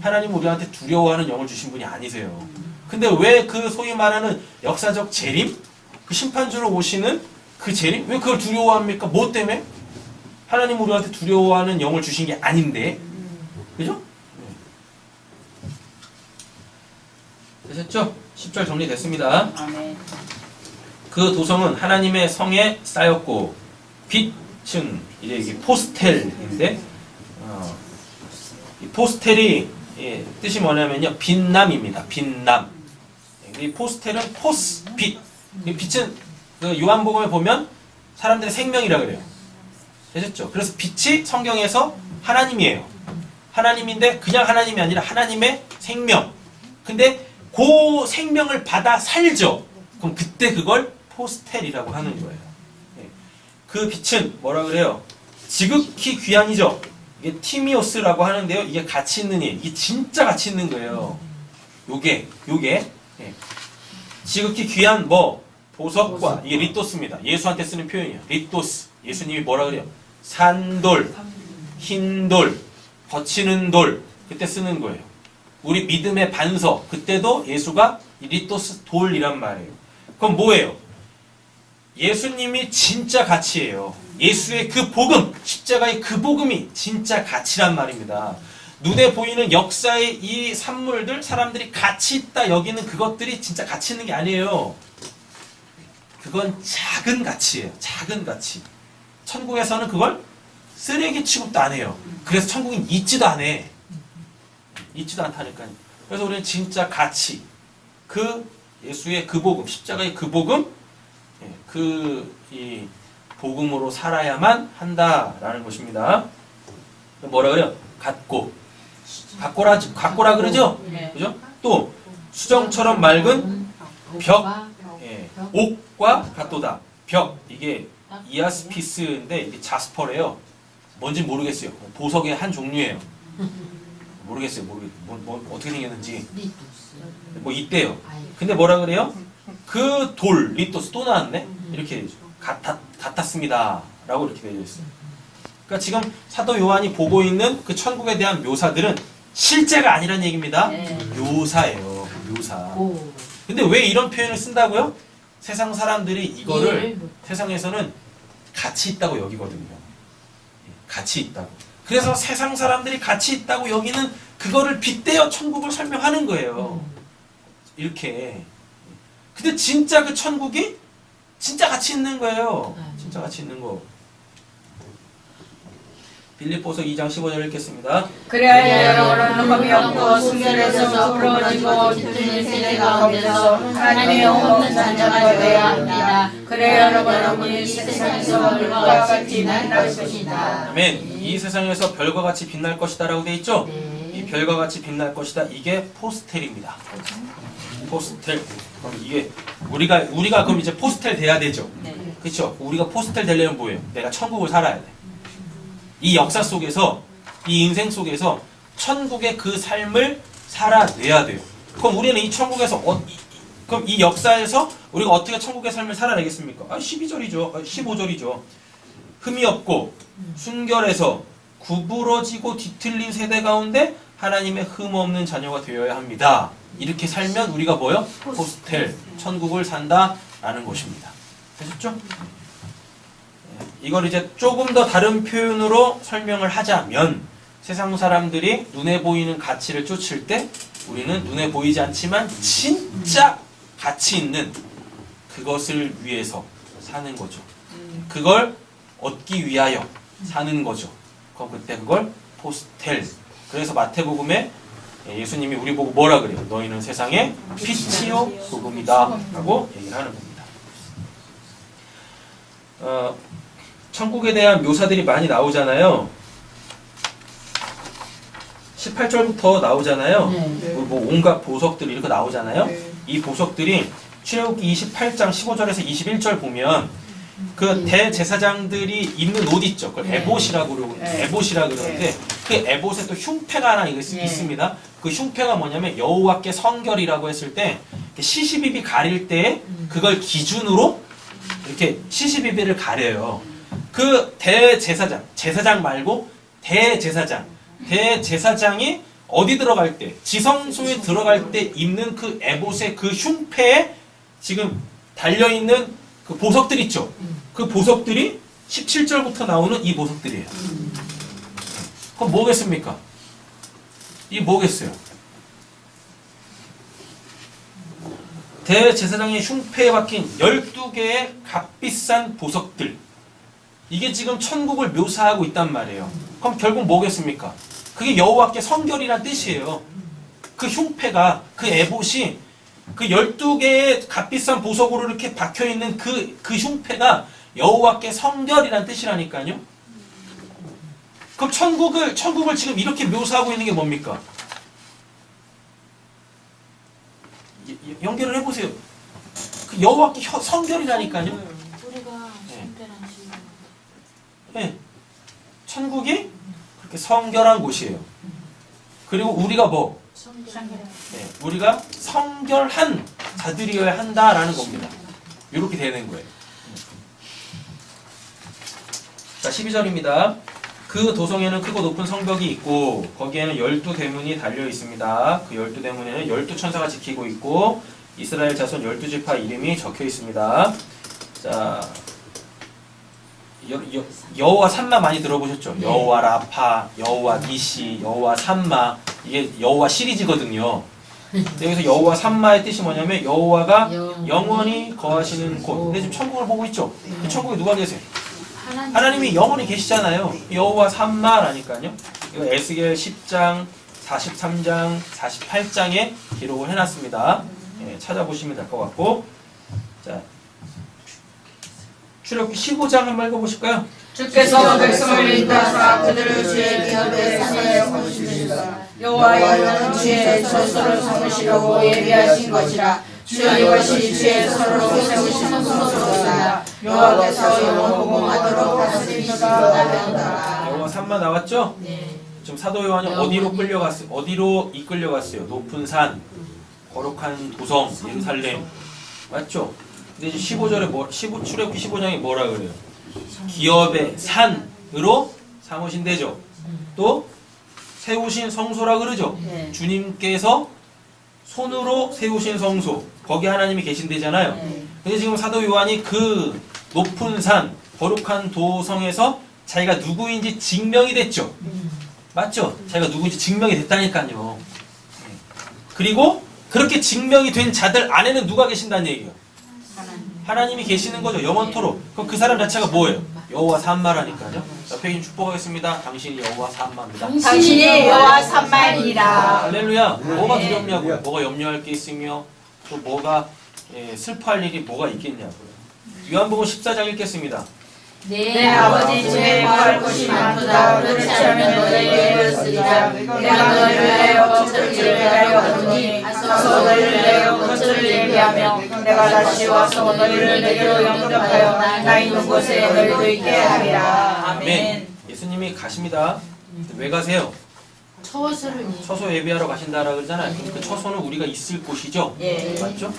하나님은 우리한테 두려워하는 영을 주신 분이 아니세요. 근데 왜 그 소위 말하는 역사적 재림? 그 심판주로 오시는 그 재림? 왜 그걸 두려워합니까? 뭐 때문에? 하나님 우리한테 두려워하는 영을 주신 게 아닌데. 그죠? 되셨죠? 10절 정리됐습니다. 아멘. 그 도성은 하나님의 성에 쌓였고 빛은 이제 이게 포스텔인데 이 포스텔이 뜻이 뭐냐면요 빛남입니다. 빛남. 이 포스텔은 빛. 이 빛은 그 요한복음에 보면 사람들의 생명이라 그래요. 되셨죠? 그래서 빛이 성경에서 하나님이에요. 하나님인데 그냥 하나님이 아니라 하나님의 생명. 근데 그 생명을 받아 살죠. 그럼 그때 그걸 포스텔이라고 하는 거예요. 그 빛은 뭐라 그래요? 지극히 귀한이죠. 이게 티미오스라고 하는데요. 이게 가치 있는 일. 이게 진짜 가치 있는 거예요. 요게 지극히 귀한 뭐 보석과 이게 리토스입니다. 예수한테 쓰는 표현이에요. 리토스. 예수님이 뭐라 그래요? 산돌, 흰돌, 거치는 돌 그때 쓰는 거예요. 우리 믿음의 반석 그때도 예수가 리토스 돌이란 말이에요. 그럼 뭐예요? 예수님이 진짜 가치예요. 예수의 그 복음, 십자가의 그 복음이 진짜 가치란 말입니다. 눈에 보이는 역사의 이 산물들, 사람들이 가치 있다 여기는 그것들이 진짜 가치 있는 게 아니에요. 그건 작은 가치예요. 작은 가치. 천국에서는 그걸 쓰레기 취급도 안 해요. 그래서 천국은 있지도 않아. 있지도 않다니까요. 그래서 우리는 진짜 가치, 그 예수의 그 복음, 십자가의 그 복음, 이 복음으로 살아야만 한다라는 것입니다. 뭐라 그래요? 갖고라 그러죠? 그죠? 또 수정처럼 맑은 벽, 옥과 같도다. 벽 이게 이아스피스인데 이게 자스퍼래요. 뭔지 모르겠어요. 보석의 한 종류예요. 모르겠어요. 뭐 어떻게 생겼는지. 뭐 있대요. 근데 뭐라 그래요? 그 돌, 리토스 또 나왔네? 이렇게 되죠. 같았습니다. 라고 이렇게 되어 있어요. 그러니까 지금 사도 요한이 보고 있는 그 천국에 대한 묘사들은 실제가 아니란 얘기입니다. 묘사예요. 묘사. 근데 왜 이런 표현을 쓴다고요? 세상 사람들이 이거를 세상에서는 가치 있다고 여기거든요. 가치 있다고. 그래서 세상 사람들이 가치 있다고 여기는 그거를 빗대어 천국을 설명하는 거예요. 이렇게. 근데 진짜 그 천국이 진짜 가치 있는 거예요. 진짜 가치 있는 거. 빌립보서 2장 15절 읽겠습니다. 그래야 여러분은 겁이 없고 순결해서 부러워지고 뒤틀린 세대 가운데서 하나님의 없는 자녀가 되어야 합니다. 그래야 여러분이 이 세상에서 별과 같이 빛날 것이다. 아멘. 이 세상에서 별과 같이 빛날 것이다 라고 되어 있죠? 이 별과 같이 빛날 것이다. 이게 포스텔입니다. 포스텔. 그럼 이게 우리가 그럼 이제 포스텔 돼야 되죠? 그렇죠? 우리가 포스텔 되려면 뭐예요? 내가 천국을 살아야 돼. 이 역사 속에서, 이 인생 속에서 천국의 그 삶을 살아내야 돼요. 그럼 우리는 이 천국에서, 그럼 이 역사에서 우리가 어떻게 천국의 삶을 살아내겠습니까? 12절이죠. 15절이죠. 흠이 없고, 순결해서, 구부러지고 뒤틀린 세대 가운데 하나님의 흠 없는 자녀가 되어야 합니다. 이렇게 살면 우리가 뭐요? 포스텔, 천국을 산다라는 것입니다. 되셨죠? 이걸 이제 조금 더 다른 표현으로 설명을 하자면 세상 사람들이 눈에 보이는 가치를 쫓을 때 우리는 눈에 보이지 않지만 진짜 가치 있는 그것을 위해서 사는 거죠. 그걸 얻기 위하여 사는 거죠. 그럼 그때 그걸 포스텔. 그래서 마태복음에 예수님이 우리 보고 뭐라 그래요? 너희는 세상의 빛이요 소금이다 라고 얘기를 하는 겁니다. 천국에 대한 묘사들이 많이 나오잖아요. 18절부터 나오잖아요. 뭐 온갖 보석들이 이렇게 나오잖아요. 이 보석들이 출애굽기 28장 15절에서 21절 보면 그 대제사장들이 입는 옷 있죠. 그걸 에봇이라고 그러는데 그 에봇에 또 흉패가 하나 있습니다. 그 흉패가 뭐냐면 여호와께 성결이라고 했을 때 시시비비 가릴 때 그걸 기준으로 이렇게 시시비비를 가려요. 그 제사장 말고 대제사장이 어디 들어갈 때, 지성소에 들어갈 때 입는 그 에봇의 그 흉패에 지금 달려있는 그 보석들 있죠? 그 보석들이 17절부터 나오는 이 보석들이에요. 그럼 뭐겠습니까? 이 뭐겠어요? 대제사장의 흉패에 박힌 12개의 값비싼 보석들. 이게 지금 천국을 묘사하고 있단 말이에요. 그럼 결국 뭐겠습니까? 그게 여호와께 성결이란 뜻이에요. 그 흉패가, 그 에봇이 그 12개의 값비싼 보석으로 이렇게 박혀있는 그 흉패가 여호와께 성결이란 뜻이라니까요. 그럼 천국을 지금 이렇게 묘사하고 있는 게 뭡니까? 연결을 해보세요. 그 여호와께 성결이라니까요. 우리가 성결한 지금 네. 천국이 그렇게 성결한 곳이에요. 그리고 우리가 뭐? 네, 우리가 성결한 자들이어야 한다라는 겁니다. 이렇게 되는 거예요. 자, 12절입니다. 그 도성에는 크고 높은 성벽이 있고 거기에는 12대문이 달려 있습니다. 그 12대문에는 12천사가 지키고 있고 이스라엘 자손 12지파 이름이 적혀 있습니다. 자, 여호와 삼마 많이 들어보셨죠? 여호와 라파, 여호와 니시, 여호와 삼마. 이게 여호와 시리즈거든요. 여기서 여호와 삼마의 뜻이 뭐냐면 여호와가 영원히 거하시는 곳. 근데 지금 천국을 보고 있죠? 그 천국에 누가 계세요? 하나님이 영원히 계시잖아요. 여호와 삼마라니까요. 이거 에스겔 10장, 43장, 48장에 기록을 해놨습니다. 예, 찾아보시면 될 것 같고. 자, 출애굽기 15장 한번 읽어보실까요? 주께서 백성을 인도하사 그들을 주의 기업에 산에 삼으시리라. 여호와의 주의 처소를 삼으시려고 예비하신 것이라. 주여 이것이 주의 서로로 세우시는 성소로다. 여호와께서 영원 공공하도록 다스리시리로다. 여호와 삼마 나왔죠? 네. 지금 사도 요한이 어디로 이끌려갔어요? 높은 산, 거룩한 도성, 예루살렘. 맞죠? 근데 이제 15절에 출애굽기 15장에 뭐라 그래요? 기업의 산으로 삼으신대죠. 또 세우신 성소라 그러죠. 주님께서 손으로 세우신 성소, 거기 하나님이 계신대잖아요. 근데 지금 사도 요한이 그 높은 산, 거룩한 도성에서 자기가 누구인지 증명이 됐죠. 맞죠? 자기가 누구인지 증명이 됐다니까요. 그리고 그렇게 증명이 된 자들 안에는 누가 계신다는 얘기예요? 하나님이 계시는 거죠. 영원토록. 그럼 그 사람 자체가 뭐예요? 여호와 삼마라니까요. 옆에 계신 축복하겠습니다. 당신이 여호와 삼마입니다. 당신이 여호와 삼마이니라. 할렐루야. 뭐가 두렵냐고요? 뭐가 염려할 게 있으며 또 뭐가 슬퍼할 일이 뭐가 있겠냐고요. 요한복음 14장 읽겠습니다. 내 아버지 집에 구할 곳이 많도다. 그렇지 않으면 너희에게 이르렀으리라. 내가 너희를 내어 거처를 예비하려 하노니 가서 너희를 내어 거처를 예비하며 내가 다시 와서 너희를 내게로 영접하여 나 있는 곳에 너희도 있게 하리라. 아멘. 예수님이 가십니다. 왜 가세요? 처소 예비하러 가신다라고 그러잖아요. 그 처소는 우리가 있을 곳이죠. 맞죠?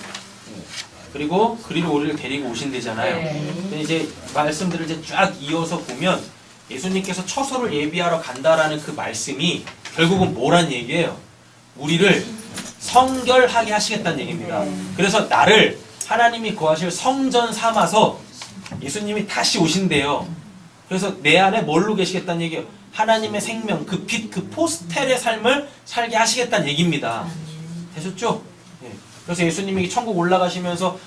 그리고 그리로 우리를 데리고 오신대잖아요. 근데 이제 말씀들을 이제 쫙 이어서 보면 예수님께서 처소를 예비하러 간다라는 그 말씀이 결국은 뭐란 얘기예요? 우리를 성결하게 하시겠다는 얘기입니다. 그래서 나를 하나님이 거하실 성전 삼아서 예수님이 다시 오신대요. 그래서 내 안에 뭘로 계시겠다는 얘기예요? 하나님의 생명, 그 빛, 그 포스텔의 삶을 살게 하시겠다는 얘기입니다. 되셨죠? 그래서 예수님이 천국 올라가시면서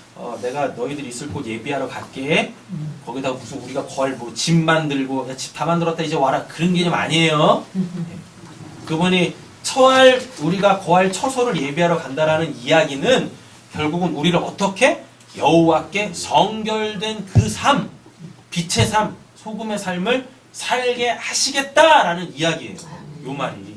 내가 너희들이 있을 곳 예비하러 갈게. 거기다가 무슨 우리가 거할 뭐 집 만들고 집 다 만들었다 이제 와라 그런 개념 아니에요. 그분이 우리가 거할 처소를 예비하러 간다라는 이야기는 결국은 우리를 어떻게 여호와께 성결된 그 삶, 빛의 삶, 소금의 삶을 살게 하시겠다라는 이야기예요. 요 말이.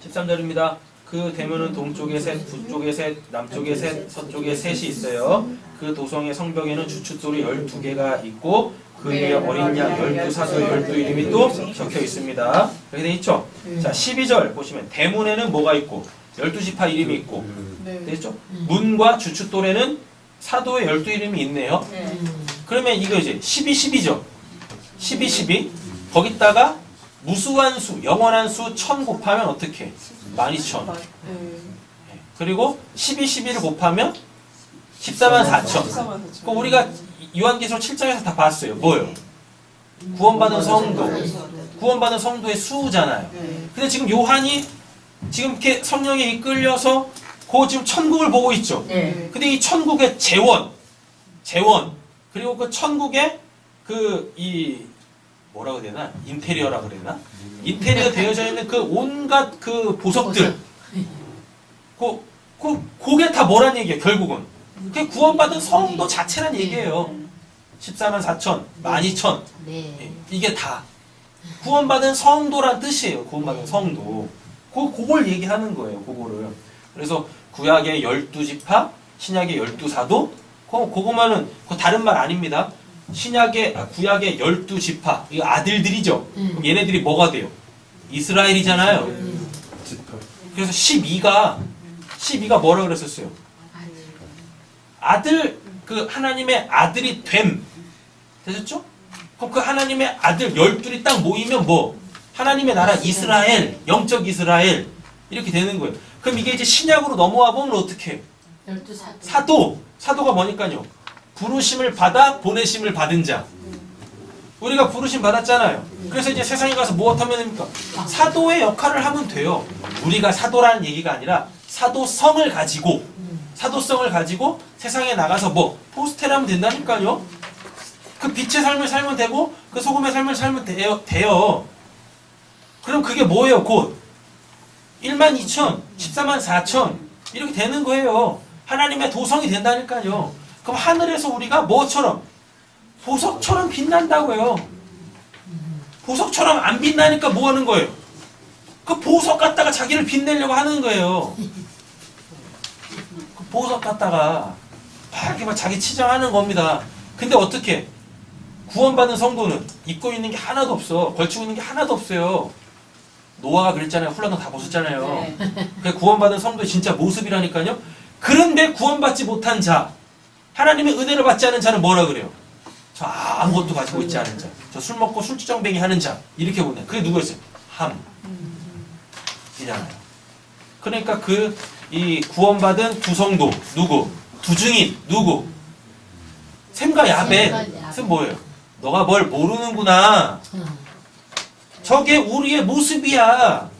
13절입니다. 그 대문은 동쪽에 셋, 북쪽에 셋, 남쪽에 셋, 서쪽에 셋이 있어요. 그 도성의 성벽에는 주춧돌이 12개가 있고 그 위에 어린 양 12사도의 12이름이 또 적혀 있습니다. 여기 돼 있죠? 자, 12절 보시면 대문에는 뭐가 있고 12지파 이름이 있고 되겠죠? 문과 주춧돌에는 사도의 12이름이 있네요. 그러면 이거 이제 12죠? 12. 거기다가 무수한 수, 영원한 수 1000 곱하면 어떻게? 12,000. 그리고 12를 곱하면 144,000. 그 우리가 요한계시록 7장에서 다 봤어요. 뭐요? 구원받은 성도. 구원받은 성도의 수잖아요. 근데 지금 요한이 지금 이렇게 성령에 이끌려서 그 지금 천국을 보고 있죠. 근데 이 천국의 재원 그리고 그 천국의 뭐라고 해야 되나? 인테리어라고 그래야 되나? 인테리어 되어져 있는 그 온갖 그 보석들. 그게 다 뭐란 얘기예요, 결국은. 그게 구원받은 성도 자체란 얘기예요. 144,000, 12,000. 이게 다. 구원받은 성도란 뜻이에요, 구원받은 성도. 그걸 얘기하는 거예요, 그거를. 그래서 구약의 12지파, 신약의 12사도, 그거만은, 다른 말 아닙니다. 구약의 12지파, 이거 아들들이죠. 그럼 얘네들이 뭐가 돼요? 이스라엘이잖아요. 그래서 12가 뭐라 그랬었어요? 아들, 그 하나님의 아들이 됨. 되셨죠? 그럼 그 하나님의 아들 12이 딱 모이면 뭐? 하나님의 나라 이스라엘, 영적 이스라엘. 이렇게 되는 거예요. 그럼 이게 이제 신약으로 넘어와 보면 어떻게 해요? 사도가 뭐니까요? 부르심을 받아 보내심을 받은 자. 우리가 부르심 받았잖아요. 그래서 이제 세상에 가서 무엇 하면 됩니까? 사도의 역할을 하면 돼요. 우리가 사도라는 얘기가 아니라 사도성을 가지고 세상에 나가서 뭐 포스텔 하면 된다니까요. 그 빛의 삶을 살면 되고 그 소금의 삶을 살면 돼요. 그럼 그게 뭐예요? 곧 12,000, 144,000 이렇게 되는 거예요. 하나님의 도성이 된다니까요. 그럼 하늘에서 우리가 뭐처럼? 보석처럼 빛난다고요. 보석처럼 안 빛나니까 뭐 하는 거예요? 그 보석 갖다가 자기를 빛내려고 하는 거예요. 그 보석 갖다가 막 자기 치장하는 겁니다. 근데 어떻게? 구원받은 성도는 입고 있는 게 하나도 없어. 걸치고 있는 게 하나도 없어요. 노아가 그랬잖아요. 훌라도 다 벗었잖아요. 그 구원받은 성도의 진짜 모습이라니까요. 그런데 구원받지 못한 자, 하나님의 은혜를 받지 않은 자는 뭐라 그래요? 저 아무것도 가지고 있지 않은 자, 저 술 먹고 술주정뱅이 하는 자, 이렇게 보내. 그게 누구였어요? 함이잖아요. 그러니까 이 구원받은 두 성도 누구? 두 증인 누구? 셈과 야벳. 셈 뭐예요? 너가 뭘 모르는구나. 저게 우리의 모습이야.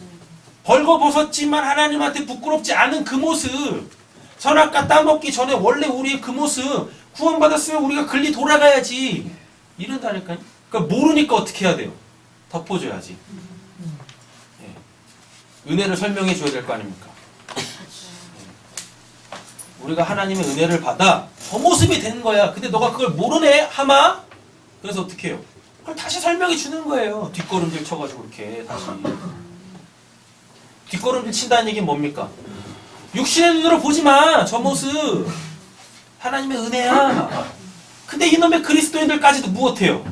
벌거벗었지만 하나님한테 부끄럽지 않은 그 모습. 선악과 따먹기 전에 원래 우리의 그 모습. 구원받았으면 우리가 글리 돌아가야지. 이런다니까요. 그러니까 모르니까 어떻게 해야 돼요? 덮어줘야지. 은혜를 설명해 줘야 될 거 아닙니까? 우리가 하나님의 은혜를 받아 저 모습이 된 거야. 근데 너가 그걸 모르네, 하마? 그래서 어떻게 해요? 그걸 다시 설명해 주는 거예요. 뒷걸음질 쳐가지고 이렇게 다시. 뒷걸음질 친다는 얘기는 뭡니까? 육신의 눈으로 보지 마, 저 모습. 하나님의 은혜야. 근데 이놈의 그리스도인들까지도 무엇해요?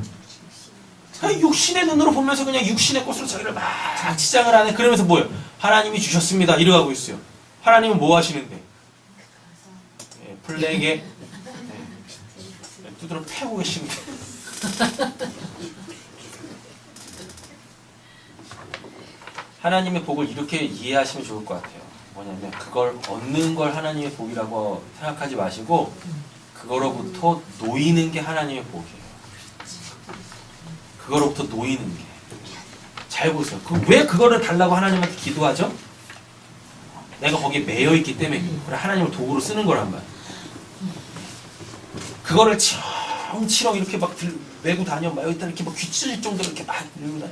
육신의 눈으로 보면서 그냥 육신의 것으로 자기를 막 치장을 하네. 그러면서 뭐예요? 하나님이 주셨습니다. 이러고 있어요. 하나님은 뭐 하시는데? 플렉에 두드러 패고 계십니다. 하나님의 복을 이렇게 이해하시면 좋을 것 같아요. 뭐냐면 그걸 얻는 걸 하나님의 복이라고 생각하지 마시고 그거로부터 놓이는 게 하나님의 복이에요. 그거로부터 놓이는 게. 잘 보세요. 왜 그거를 달라고 하나님한테 기도하죠? 내가 거기에 매여 있기 때문에 그래 하나님을 도구로 쓰는 거란 말이야. 그거를 치렁치렁 이렇게 막 메고 다녀 막 여기다 이렇게 막 귀찢을 정도로 이렇게 막 들고 다녀.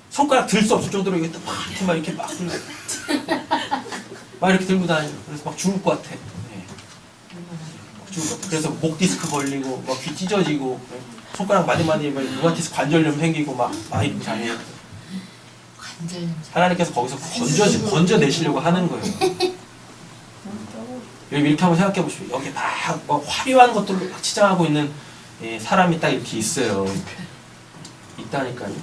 손가락 들 수 없을 정도로 이렇게 막 이렇게 막 들고 막 이렇게 들고 다녀. 그래서 막 죽을 것 같아. 막 죽을 것 같아. 그래서 목 디스크 걸리고 막 귀 찢어지고 손가락 마디마디 루마티스 관절염 생기고 막 많이 장애. 하나님께서 거기서 건져내시려고 하는 거예요. 여기 이렇게 한번 생각해 보십시오. 여기 막 화려한 것들로 막 치장하고 있는 사람이 딱 이렇게 있어요. 이렇게. 있다니까요.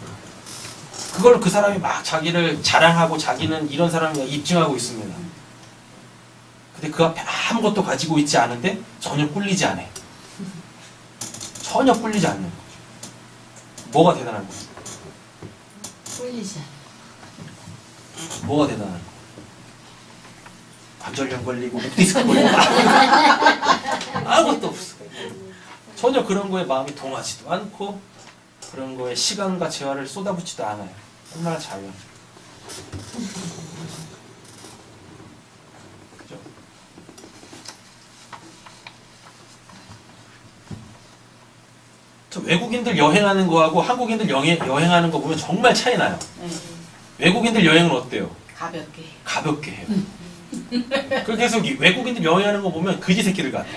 그걸 그 사람이 막 자기를 자랑하고 자기는 이런 사람이야 입증하고 있습니다. 근데 그 앞에 아무것도 가지고 있지 않은데 전혀 꿀리지 않아. 전혀 꿀리지 않는 거죠. 뭐가 대단한 거예요? 꿀리지 않아. 뭐가 대단한 거예요? 관절염 걸리고 목 디스크 걸리고 아무것도 없어. 전혀 그런 거에 마음이 동하지도 않고 그런 거에 시간과 재화를 쏟아붓지도 않아요. 얼마나 자유한. 그죠? 저 외국인들 여행하는 거하고 한국인들 여행하는 거 보면 정말 차이 나요. 외국인들 여행은 어때요? 가볍게 해요. 그렇게 해서 외국인들 여행하는 거 보면 그지 새끼들 같아.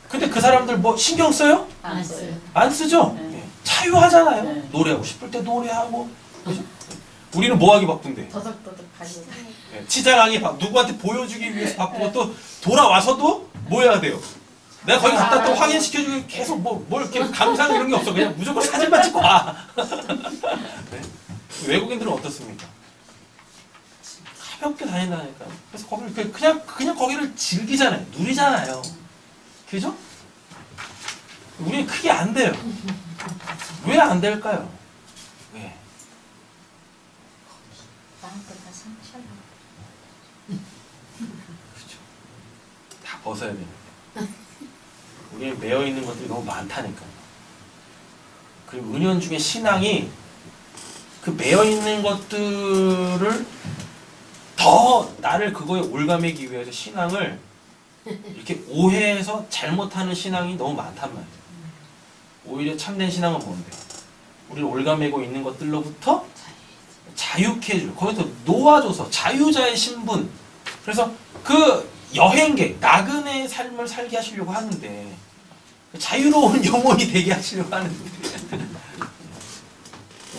근데 그 사람들 뭐 신경 써요? 안 써요. 안 쓰죠? 자유하잖아요. 노래하고 싶을 때 노래하고. 그죠? 우리는 뭐 하기 바쁜데? 치장하기 누구한테 보여주기 위해서 바쁘고 또 돌아와서도 뭐 해야 돼요? 내가 거기 갔다 또 확인시켜주기 계속 뭘 이렇게 감상 이런 게 없어. 그냥 무조건 사진만 찍고 와. 네. 외국인들은 어떻습니까? 가볍게 다닌다니까요. 그래서 거기를 그냥 거기를 즐기잖아요. 누리잖아요. 그죠? 우리는 크게 안 돼요. 왜 안 될까요? 왜? 그렇죠. 다 벗어야 됩니다. 우리는 매여 있는 것들이 너무 많다니까요. 그리고 은연중에 신앙이 그 매여 있는 것들을 더 나를 그거에 올가매기 위해서 신앙을 이렇게 오해해서 잘못하는 신앙이 너무 많단 말이에요. 오히려 참된 신앙은 뭔데? 우리를 올가매고 있는 것들로부터 자유케 해줄, 거기서 놓아줘서 자유자의 신분. 그래서 그 여행객, 나그네의 삶을 살게 하시려고 하는데 자유로운 영혼이 되게 하시려고 하는데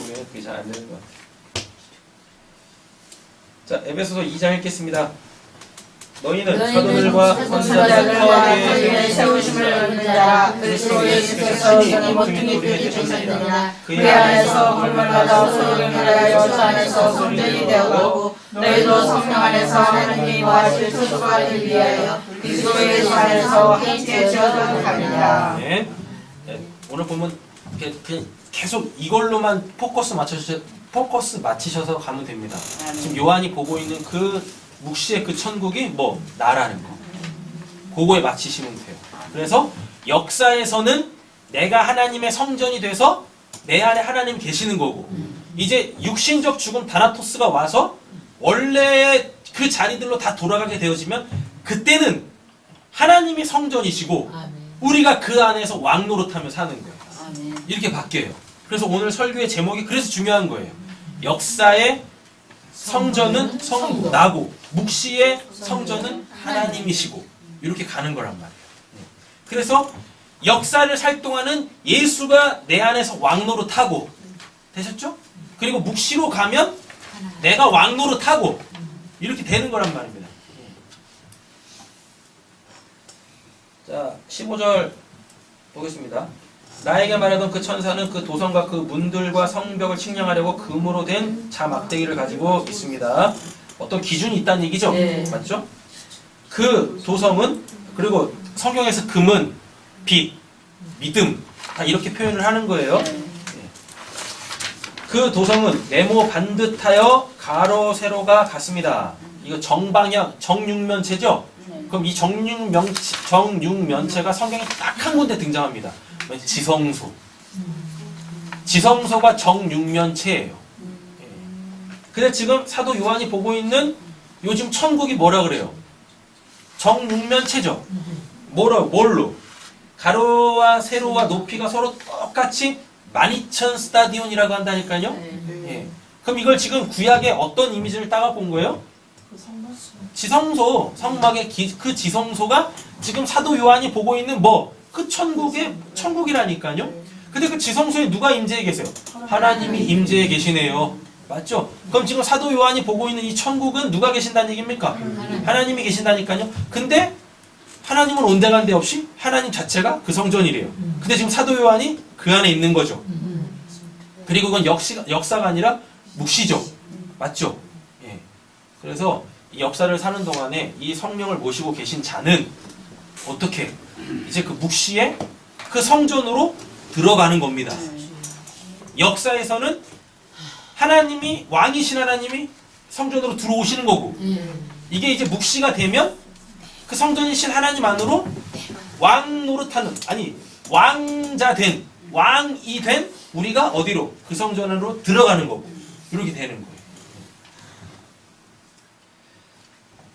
왜 그게 잘 안 되는 것 같아요. 자, 에베소서 2장 읽겠습니다. 너희는 사도들과 선지자들과 세우심을 얻는 자라. 그리스도 예수께서 전에 모퉁이 뼈에 되셨느니라. 그의 안에서 물만받아 서로 연결하여 주 안에서 성전이 되어가고 너희도 성령 안에서 하나님이 거하실 초소가 되기 위하여 그리스도 예수 안에서 함께 지어져 갑니다. 네. 오늘 보면 그냥 계속 이걸로만 포커스 맞추셔서 가면 됩니다. 지금 요한이 보고 있는 그 묵시의 그 천국이 뭐? 나라는 거. 그거에 맞추시면 돼요. 그래서 역사에서는 내가 하나님의 성전이 돼서 내 안에 하나님 계시는 거고 이제 육신적 죽음 다나토스가 와서 원래 그 자리들로 다 돌아가게 되어지면 그때는 하나님이 성전이시고 우리가 그 안에서 왕 노릇하며 사는 거예요. 이렇게 바뀌어요. 그래서 오늘 설교의 제목이 그래서 중요한 거예요. 역사의 성전은 나고 묵시의 성전은 하나님이시고 이렇게 가는 거란 말이에요. 그래서 역사를 살 동안은 예수가 내 안에서 왕노릇하고 되셨죠? 그리고 묵시로 가면 내가 왕노릇하고 이렇게 되는 거란 말입니다. 자, 15절 보겠습니다. 나에게 말하던 그 천사는 그 도성과 그 문들과 성벽을 측량하려고 금으로 된 자막대기를 가지고 있습니다. 어떤 기준이 있다는 얘기죠? 네. 맞죠? 그 도성은, 그리고 성경에서 금은 빛, 믿음 다 이렇게 표현을 하는 거예요. 그 도성은 네모 반듯하여 가로 세로가 같습니다. 이거 정방향, 정육면체죠? 그럼 이 정육면체가 성경에 딱 한 군데 등장합니다. 지성소. 지성소가 정육면체예요. 근데 지금 사도 요한이 보고 있는 요즘 천국이 뭐라 그래요? 정육면체죠. 뭘로? 가로와 세로와 높이가 서로 똑같이 12,000 스타디온이라고 한다니까요. 예. 그럼 이걸 지금 구약의 어떤 이미지를 따가 본 거예요? 지성소, 성막의 그 지성소가 지금 사도 요한이 보고 있는 그 천국이라니까요. 근데 그 지성소에 누가 임재해 계세요? 하나님이 임재해 계시네요. 맞죠? 그럼 지금 사도 요한이 보고 있는 이 천국은 누가 계신다는 얘기입니까? 하나님이 계신다니까요. 근데 하나님은 온데간데 없이 하나님 자체가 그 성전이래요. 근데 지금 사도 요한이 그 안에 있는 거죠. 그리고 그건 역사가 아니라 묵시죠. 맞죠? 예. 그래서 이 역사를 사는 동안에 이 성령을 모시고 계신 자는 어떻게 이제 그 묵시에 그 성전으로 들어가는 겁니다. 역사에서는 하나님이 왕이신 하나님이 성전으로 들어오시는 거고 이게 이제 묵시가 되면 그 성전이신 하나님 안으로 왕 노릇하는 왕이 된 우리가 어디로 그 성전 안으로 들어가는 거고 이렇게 되는 거예요.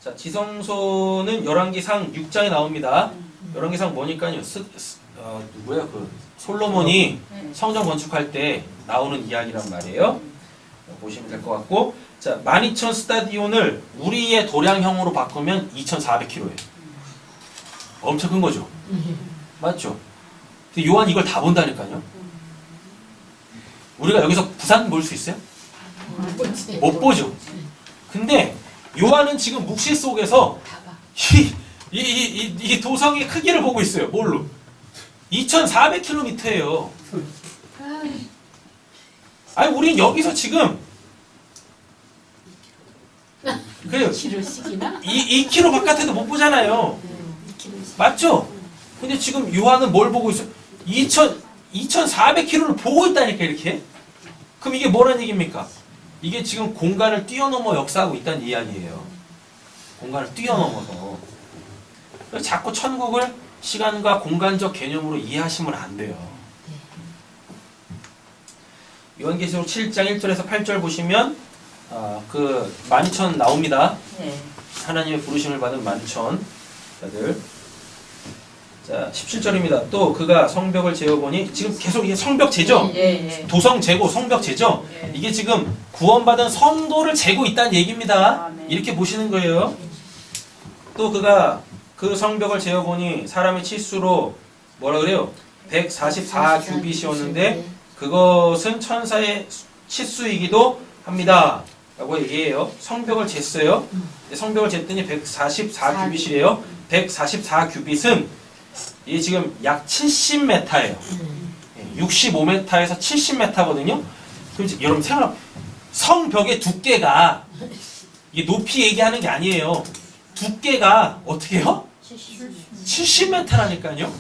자, 지성소는 열왕기상 6장에 나옵니다. 열왕기상 뭐니까요? 누구야? 그 솔로몬이 성전 건축할 때 나오는 이야기란 말이에요. 보시면 될 것 같고, 자, 12,000 스타디온을 우리의 도량형으로 바꾸면 2,400km예요. 엄청 큰 거죠. 맞죠? 근데 요한 이걸 다 본다니까요. 우리가 여기서 부산 볼 수 있어요? 못 보죠. 근데 요한은 지금 묵시 속에서 이 도성의 크기를 보고 있어요. 뭘로? 2,400km예요. 아니 우린 여기서 지금 그래요. 2km 바깥에도 못 보잖아요. 맞죠? 근데 지금 요한은 뭘 보고 있어요? 2,400km를 보고 있다니까 이렇게. 그럼 이게 뭐란 얘기입니까? 이게 지금 공간을 뛰어넘어 역사하고 있다는 이야기예요. 공간을 뛰어넘어서. 그래서 자꾸 천국을 시간과 공간적 개념으로 이해하시면 안 돼요. 요한계시록 7장 1절에서 8절 보시면 그 12,000 나옵니다. 하나님의 부르심을 받은 12,000자들. 자, 17절입니다. 또 그가 성벽을 재어보니 지금 계속 이게 성벽재죠? 도성 재고 성벽재죠? 이게 지금 구원받은 성도를 재고 있다는 얘기입니다. 이렇게 보시는 거예요. 또 그가 그 성벽을 재어보니 사람의 치수로 뭐라 그래요? 144 규빗이었는데 그것은 천사의 치수이기도 합니다. 라고 얘기해요. 성벽을 쟀어요. 성벽을 쟀더니 144 규빗이래요. 144 규빗은 이게 지금 약 70m예요. 65m에서 70m거든요. 그럼 여러분 생각, 성벽의 두께가 이게 높이 얘기하는 게 아니에요. 두께가 어떻게 해요? 70m라니까요.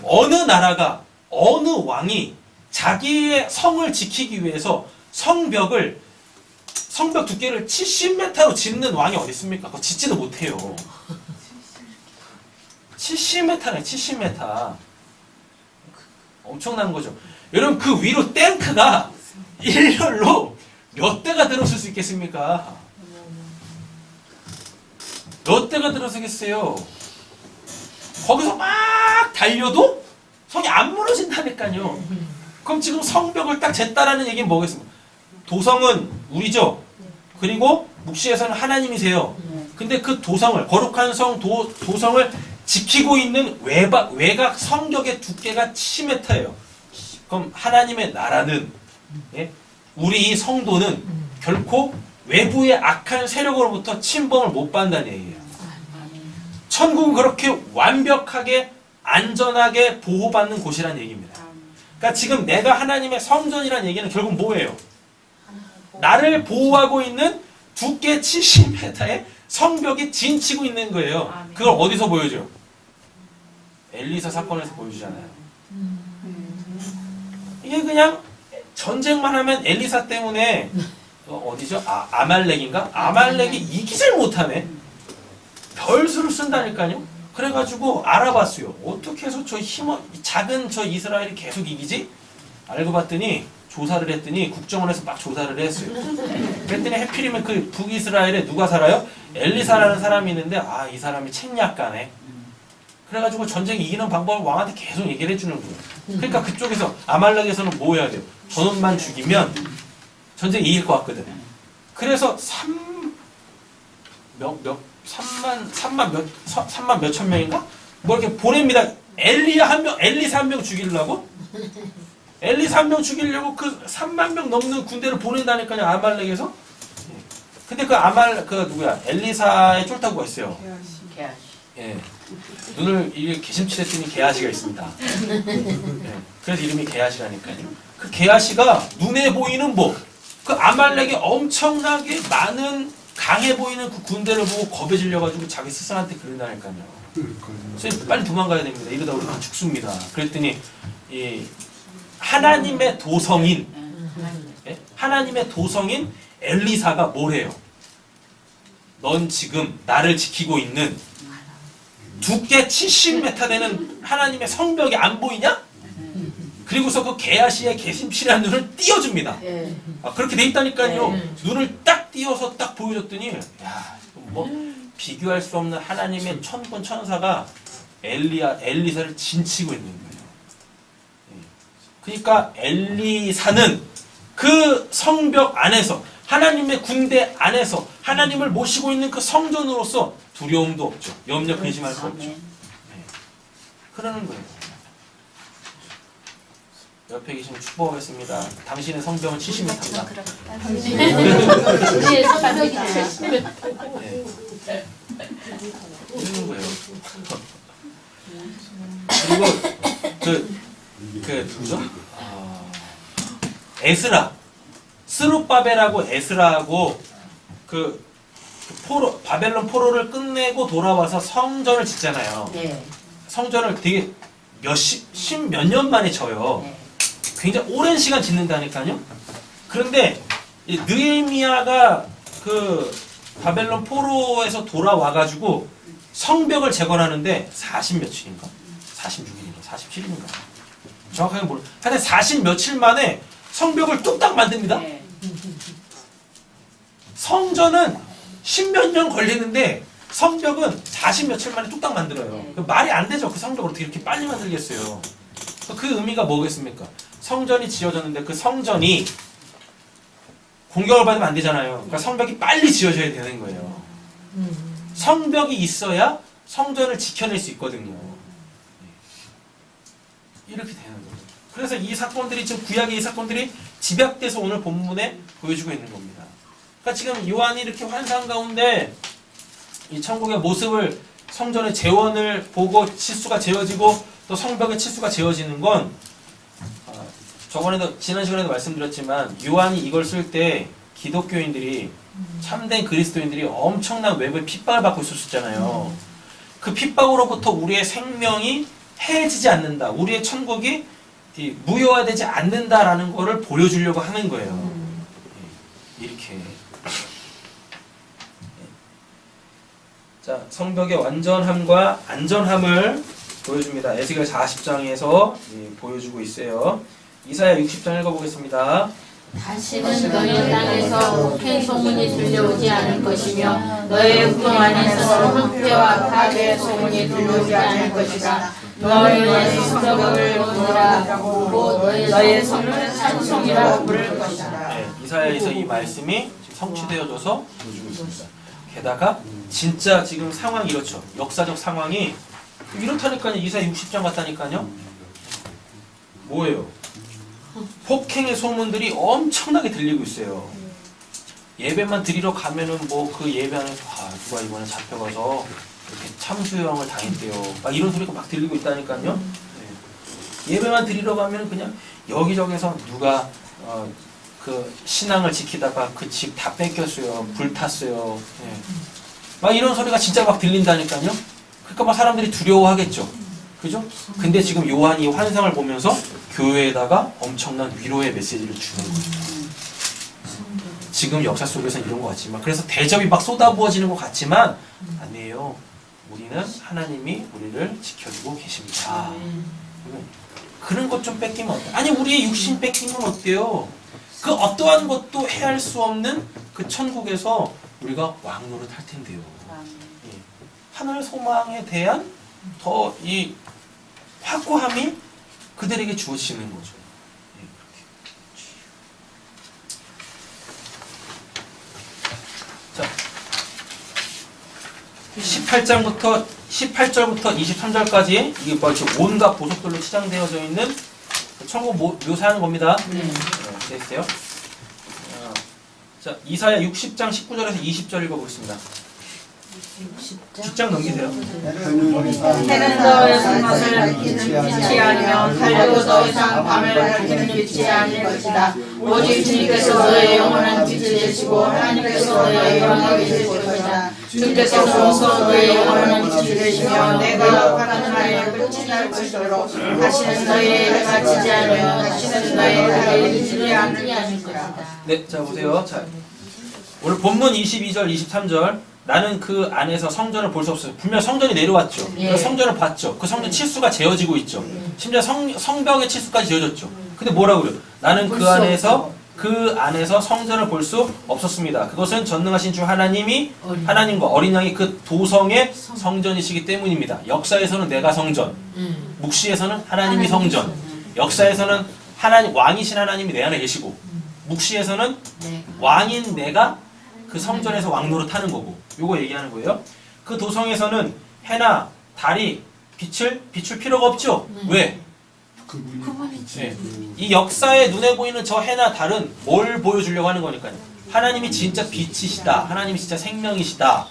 어느 나라가 어느 왕이 자기의 성을 지키기 위해서 성벽 두께를 70m로 짓는 왕이 어디 있습니까? 그거 짓지도 못해요. 70m네, 70m. 엄청난 거죠. 여러분, 그 위로 탱크가 일렬로 몇 대가 들어설 수 있겠습니까? 몇 대가 들어서겠어요? 거기서 막 달려도 성이 안 무너진다니까요. 그럼 지금 성벽을 딱 쟀다라는 얘기는 뭐겠습니까? 도성은 우리죠. 그리고 묵시에서는 하나님이세요. 근데 그 도성을, 거룩한 도성을 지키고 있는 외곽 성벽의 두께가 70m예요. 그럼 하나님의 나라는, 우리 이 성도는 결코 외부의 악한 세력으로부터 침범을 못 받는다는 얘기예요. 천국은 그렇게 완벽하게 안전하게 보호받는 곳이라는 얘기입니다. 그러니까 지금 내가 하나님의 성전이라는 얘기는 결국 뭐예요? 나를 보호하고 있는 두께 70m의 성벽이 진치고 있는 거예요. 그걸 어디서 보여줘요? 엘리사 사건에서 보여주잖아요. 이게 그냥 전쟁만 하면 엘리사 때문에 어디죠? 아말렉인가? 아말렉이 이기질 못하네. 별수를 쓴다니까요. 그래가지고 알아봤어요. 어떻게 해서 작은 저 이스라엘이 계속 이기지? 알고 봤더니 조사를 했더니 국정원에서 막 조사를 했어요. 그랬더니 해필이면 그 북이스라엘에 누가 살아요? 엘리사라는 사람이 있는데 아, 이 사람이 책략가네. 그래가지고 전쟁 이기는 방법을 왕한테 계속 얘기를 해주는 거예요. 그러니까 그쪽에서 아말렉에서는 뭐 해야 돼요? 저놈만 죽이면 전쟁 이길 것 같거든. 그래서 3만 몇천 명인가? 뭐 이렇게 보냅니다. 엘리사 한 명 죽이려고? 엘리사 한 명 죽이려고 그 3만 명 넘는 군대를 보낸다니까요, 아말렉에서. 근데 그 누구야? 엘리사의 쫄타구가 있어요. 예. 눈을 이게 개심치랬더니 게하시가 있습니다. 예. 그래서 이름이 게하시라니까요. 그 게하시가 눈에 보이는 그 아말렉의 엄청나게 많은 강해 보이는 그 군대를 보고 겁에 질려가지고 자기 스승한테 그런다니까요. 그래서 빨리 도망가야 됩니다. 이러다 우리 다 죽습니다. 그랬더니 이 하나님의 도성인 엘리사가 뭐래요? 넌 지금 나를 지키고 있는 두께 70m 되는 하나님의 성벽이 안 보이냐? 그리고서 그 게하시의 개심치라는 눈을 띄워줍니다. 그렇게 돼 있다니까요. 눈을 딱 띄워서 딱 보여줬더니 야, 비교할 수 없는 하나님의 천군 천사가 엘리사를 진치고 있는 거예요. 그러니까 엘리사는 그 성벽 안에서 하나님의 군대 안에서 하나님을 모시고 있는 그 성전으로서 두려움도 없죠. 염려 근심할 수 없죠. 그러는 거예요. 옆에 계시면 축복하겠습니다. 당신의 성벽은 70m입니다. 우리의 성벽이 70m. 이러는 거예요. 그리고 누구죠? 에스라, 스룹바벨하고 에스라하고 바벨론 포로를 끝내고 돌아와서 성전을 짓잖아요. 성전을 되게 몇 년 만에 져요. 굉장히 오랜 시간 짓는다니까요. 그런데 느헤미야가 그 바벨론 포로에서 돌아와가지고 성벽을 재건하는데 40 며칠인가? 46일인가? 47일인가? 정확하게 모르. 하여튼 40 며칠 만에 성벽을 뚝딱 만듭니다. 성전은 10몇 년 걸리는데 성벽은 40 며칠 만에 뚝딱 만들어요. 말이 안 되죠. 그 성벽을 어떻게 이렇게 빨리 만들겠어요. 그 의미가 뭐겠습니까? 성전이 지어졌는데 그 성전이 공격을 받으면 안 되잖아요. 그러니까 성벽이 빨리 지어져야 되는 거예요. 성벽이 있어야 성전을 지켜낼 수 있거든요. 이렇게 되는 거예요. 그래서 이 사건들이 지금 구약의 이 사건들이 집약돼서 오늘 본문에 보여주고 있는 겁니다. 그러니까 지금 요한이 이렇게 환상 가운데 이 천국의 모습을 성전의 재원을 보고 치수가 재어지고 또 성벽의 치수가 재어지는 건 지난 시간에도 말씀드렸지만 요한이 이걸 쓸 때 기독교인들이 참된 그리스도인들이 엄청난 외부의 핍박을 받고 있었잖아요. 그 핍박으로부터 우리의 생명이 해지지 않는다. 우리의 천국이 무효화되지 않는다라는 거를 보여주려고 하는 거예요. 이렇게. 자, 성벽의 완전함과 안전함을 보여줍니다. 에스겔 40장에서 보여주고 있어요. 이사야 60장 읽어보겠습니다. 다시는 너희 땅에서 폭행 소문이 들려오지 않을 것이며 너의 궁 안에서 황폐와 파괴의 소문이 들려오지 않을 것이다. 너희의 성벽을 보라. 너의 성은 찬송이라 부를 것이다. 이사야에서 이 말씀이 성취되어져서 보여주고 있습니다. 게다가 진짜 지금 상황이 이렇죠. 역사적 상황이 이렇다니까요. 이사야 60장 같다니까요. 뭐예요? 폭행의 소문들이 엄청나게 들리고 있어요. 예배만 드리러 가면은 그 예배 안에서 누가 이번에 잡혀가서 이렇게 참수형을 당했대요. 막 이런 소리가 막 들리고 있다니까요. 예배만 드리러 가면은 그냥 여기저기서 누가 그 신앙을 지키다가 그 집 다 뺏겼어요. 불탔어요. 막 이런 소리가 진짜 막 들린다니까요. 그러니까 막 사람들이 두려워하겠죠. 그죠? 근데 지금 요한이 환상을 보면서 교회에다가 엄청난 위로의 메시지를 주는 거예요. 지금 역사 속에서는 이런 것 같지만, 그래서 대접이 막 쏟아부어지는 것 같지만 아니에요. 우리는 하나님이 우리를 지켜주고 계십니다. 그런 것 좀 뺏기면 어때? 아니 우리의 육신 뺏기면 어때요? 그 어떠한 것도 해할 수 없는 그 천국에서 우리가 왕노릇 할 텐데요. 예. 하늘 소망에 대한 더 이 확고함이 그들에게 주어지는 거죠. 예, 그렇게. 자, 18절부터 23절까지 이게 뭐 이렇게 온갖 보석들로 치장되어져 있는 천국 묘사하는 겁니다. 네, 됐어요. 자, 이사야 60장 19절에서 20절 읽어보겠습니다. 10장 넘기세요. 해는 더 이상 것을 밝히는 빛이 아니며 달려도 더 이상 밤을 밝히는 빛이 아닐 것이다. 오직 주님께서 너의 영원한 빛이 되시고 하나님께서 너의 영원한 빛이 되실 것이다. 주께서 너의 영원한 빛이 되시며 내가 가는 날에 끝이 날 것이므로 다시는 너의 해가 지지 않으며 다시는 너의 달이 비치지 않을 것이다. 네, 자 보세요. 자, 오늘 본문 22절, 23절. 나는 그 안에서 성전을 볼 수 없어요. 분명 성전이 내려왔죠. 그 성전을 봤죠. 그 성전 치수가 재어지고 있죠. 심지어 성벽의 치수까지 지어졌죠. 근데 뭐라고 그래요? 나는 그 안에서 성전을 볼 수 없었습니다. 그것은 전능하신 주 하나님과 어린 양이 그 도성의 성전이시기 때문입니다. 역사에서는 내가 성전, 묵시에서는 하나님이 성전, 역사에서는 왕이신 하나님이 내 안에 계시고, 묵시에서는 왕인 내가 그 성전에서 왕노릇 하는 거고, 요거 얘기하는 거예요. 그 도성에서는 해나 달이 비출 필요가 없죠. 왜? 네. 이 역사에 눈에 보이는 저 해나 달은 뭘 보여주려고 하는 거니까요. 하나님이 진짜 빛이시다. 하나님이 진짜 생명이시다.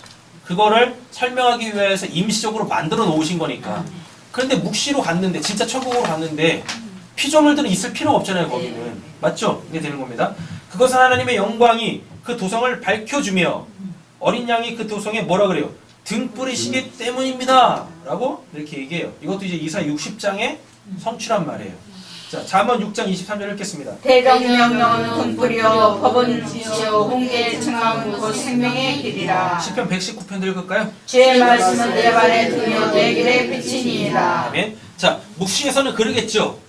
그거를 설명하기 위해서 임시적으로 만들어 놓으신 거니까. 그런데 묵시로 갔는데, 진짜 천국으로 갔는데 피조물들은 있을 필요가 없잖아요. 거기는. 맞죠? 이게 되는 겁니다. 그것은 하나님의 영광이 그 도성을 밝혀주며 어린 양이 그 도성에 뭐라 그래요? 등불이시기 때문입니다. 라고 이렇게 얘기해요. 이것도 이제 이사 60장의 성취란 말이에요. 자, 잠언 6장 23절 읽겠습니다. 대정명령은 등불이요 법은 빛이요 홍계의 청함은 곧 생명의 길이라. 시편 119편 읽을까요? 주의 말씀은 내 발의 등이요 내 길의 빛이니이다. 아멘. 자, 묵시에서는 그러겠죠.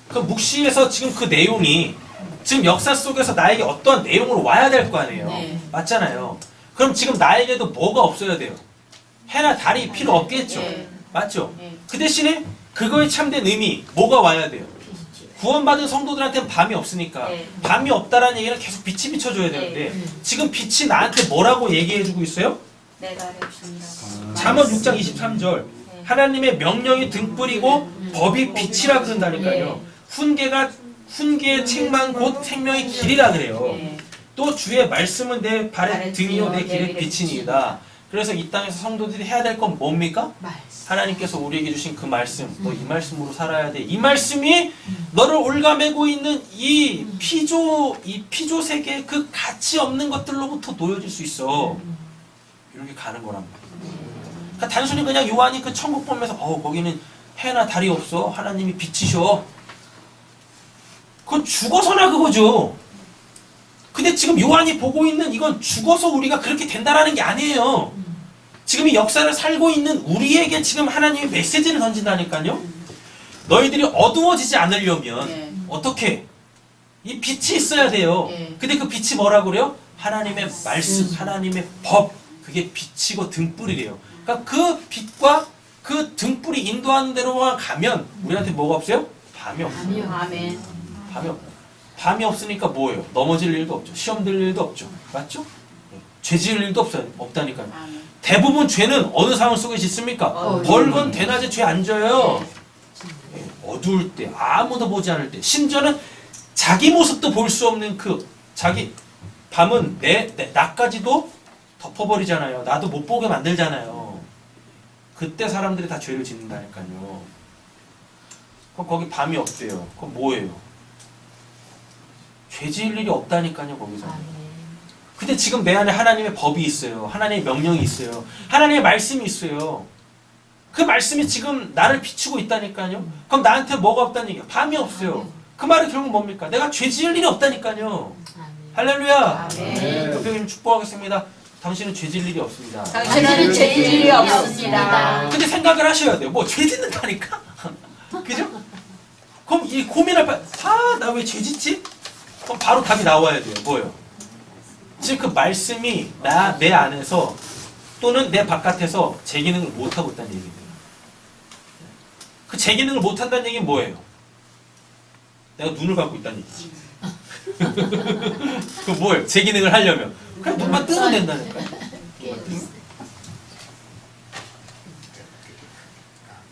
그 묵시에서 지금 그 내용이 지금 역사 속에서 나에게 어떠한 내용으로 와야 될 거 아니에요. 맞잖아요. 그럼 지금 나에게도 뭐가 없어야 돼요? 해나 달이 필요 없겠죠. 맞죠? 그 대신에 그거에 참된 의미, 뭐가 와야 돼요? 구원받은 성도들한테는 밤이 없으니까 밤이 없다라는 얘기는 계속 빛이 비춰줘야 되는데 지금 빛이 나한테 뭐라고 얘기해주고 있어요? 내가 알겠습니다. 잠언 6장 23절 하나님의 명령이 등불이고 법이 빛이라 그런다니까요. 훈계의 책만 곧 생명의 길이라 그래요. 또 주의 말씀은 내 발의 등이요 내 길의 빛이니이다. 그래서 이 땅에서 성도들이 해야 될 건 뭡니까? 하나님께서 우리에게 주신 그 말씀, 너 이 말씀으로 살아야 돼. 이 말씀이 너를 올가매고 있는 이 피조 세계의 그 가치 없는 것들로부터 놓여질 수 있어. 이렇게 가는 거란 말이야. 그러니까 단순히 그냥 요한이 그 천국 보면서 거기는 해나 달이 없어. 하나님이 빛이셔. 그건 죽어서나 그거죠. 근데 지금 요한이 보고 있는 이건 죽어서 우리가 그렇게 된다라는 게 아니에요. 지금 이 역사를 살고 있는 우리에게 지금 하나님이 메시지를 던진다니까요. 너희들이 어두워지지 않으려면 어떻게? 이 빛이 있어야 돼요. 근데 그 빛이 뭐라고 그래요? 하나님의 말씀, 하나님의 법. 그게 빛이고 등불이래요. 그러니까 그 빛과 그 등불이 인도하는 대로만 가면 우리한테 뭐가 없어요? 밤이 없어요. 아멘. 밤이 없으니까 뭐예요? 넘어질 일도 없죠. 시험 들 일도 없죠. 맞죠? 죄 지을 일도 없다니까요. 대부분 죄는 어느 상황 속에 짓습니까? 벌건 대낮에 죄 안 져요. 어두울 때, 아무도 보지 않을 때, 심지어는 자기 모습도 볼 수 없는 밤은 나까지도 덮어버리잖아요. 나도 못 보게 만들잖아요. 그때 사람들이 다 죄를 짓는다니까요. 그럼 거기 밤이 없대요. 그럼 뭐예요? 죄 지을 일이 없다니까요, 거기서. 근데 지금 내 안에 하나님의 법이 있어요. 하나님의 명령이 있어요. 하나님의 말씀이 있어요. 그 말씀이 지금 나를 비추고 있다니까요. 그럼 나한테 뭐가 없다는 얘기야? 밤이 없어요. 그 말은 결국 뭡니까? 내가 죄 지을 일이 없다니까요. 할렐루야. 대표님 축복하겠습니다. 당신은 죄 지을 일이 없습니다. 당신은 죄 지을 일이 없습니다. 근데 생각을 하셔야 돼요. 뭐 죄 짓는다니까? 그죠? 그럼 이 고민할 바, 나 왜 죄짓지? 그럼 바로 답이 나와야 돼요. 뭐예요? 지금 그 말씀이 내 안에서 또는 내 바깥에서 제 기능을 못하고 있다는 얘기예요. 그 제 기능을 못한다는 얘기는 뭐예요? 내가 눈을 갖고 있다는 얘기지. 그 뭐예요? 제 기능을 하려면 그냥 눈만 뜨면 된다니까요.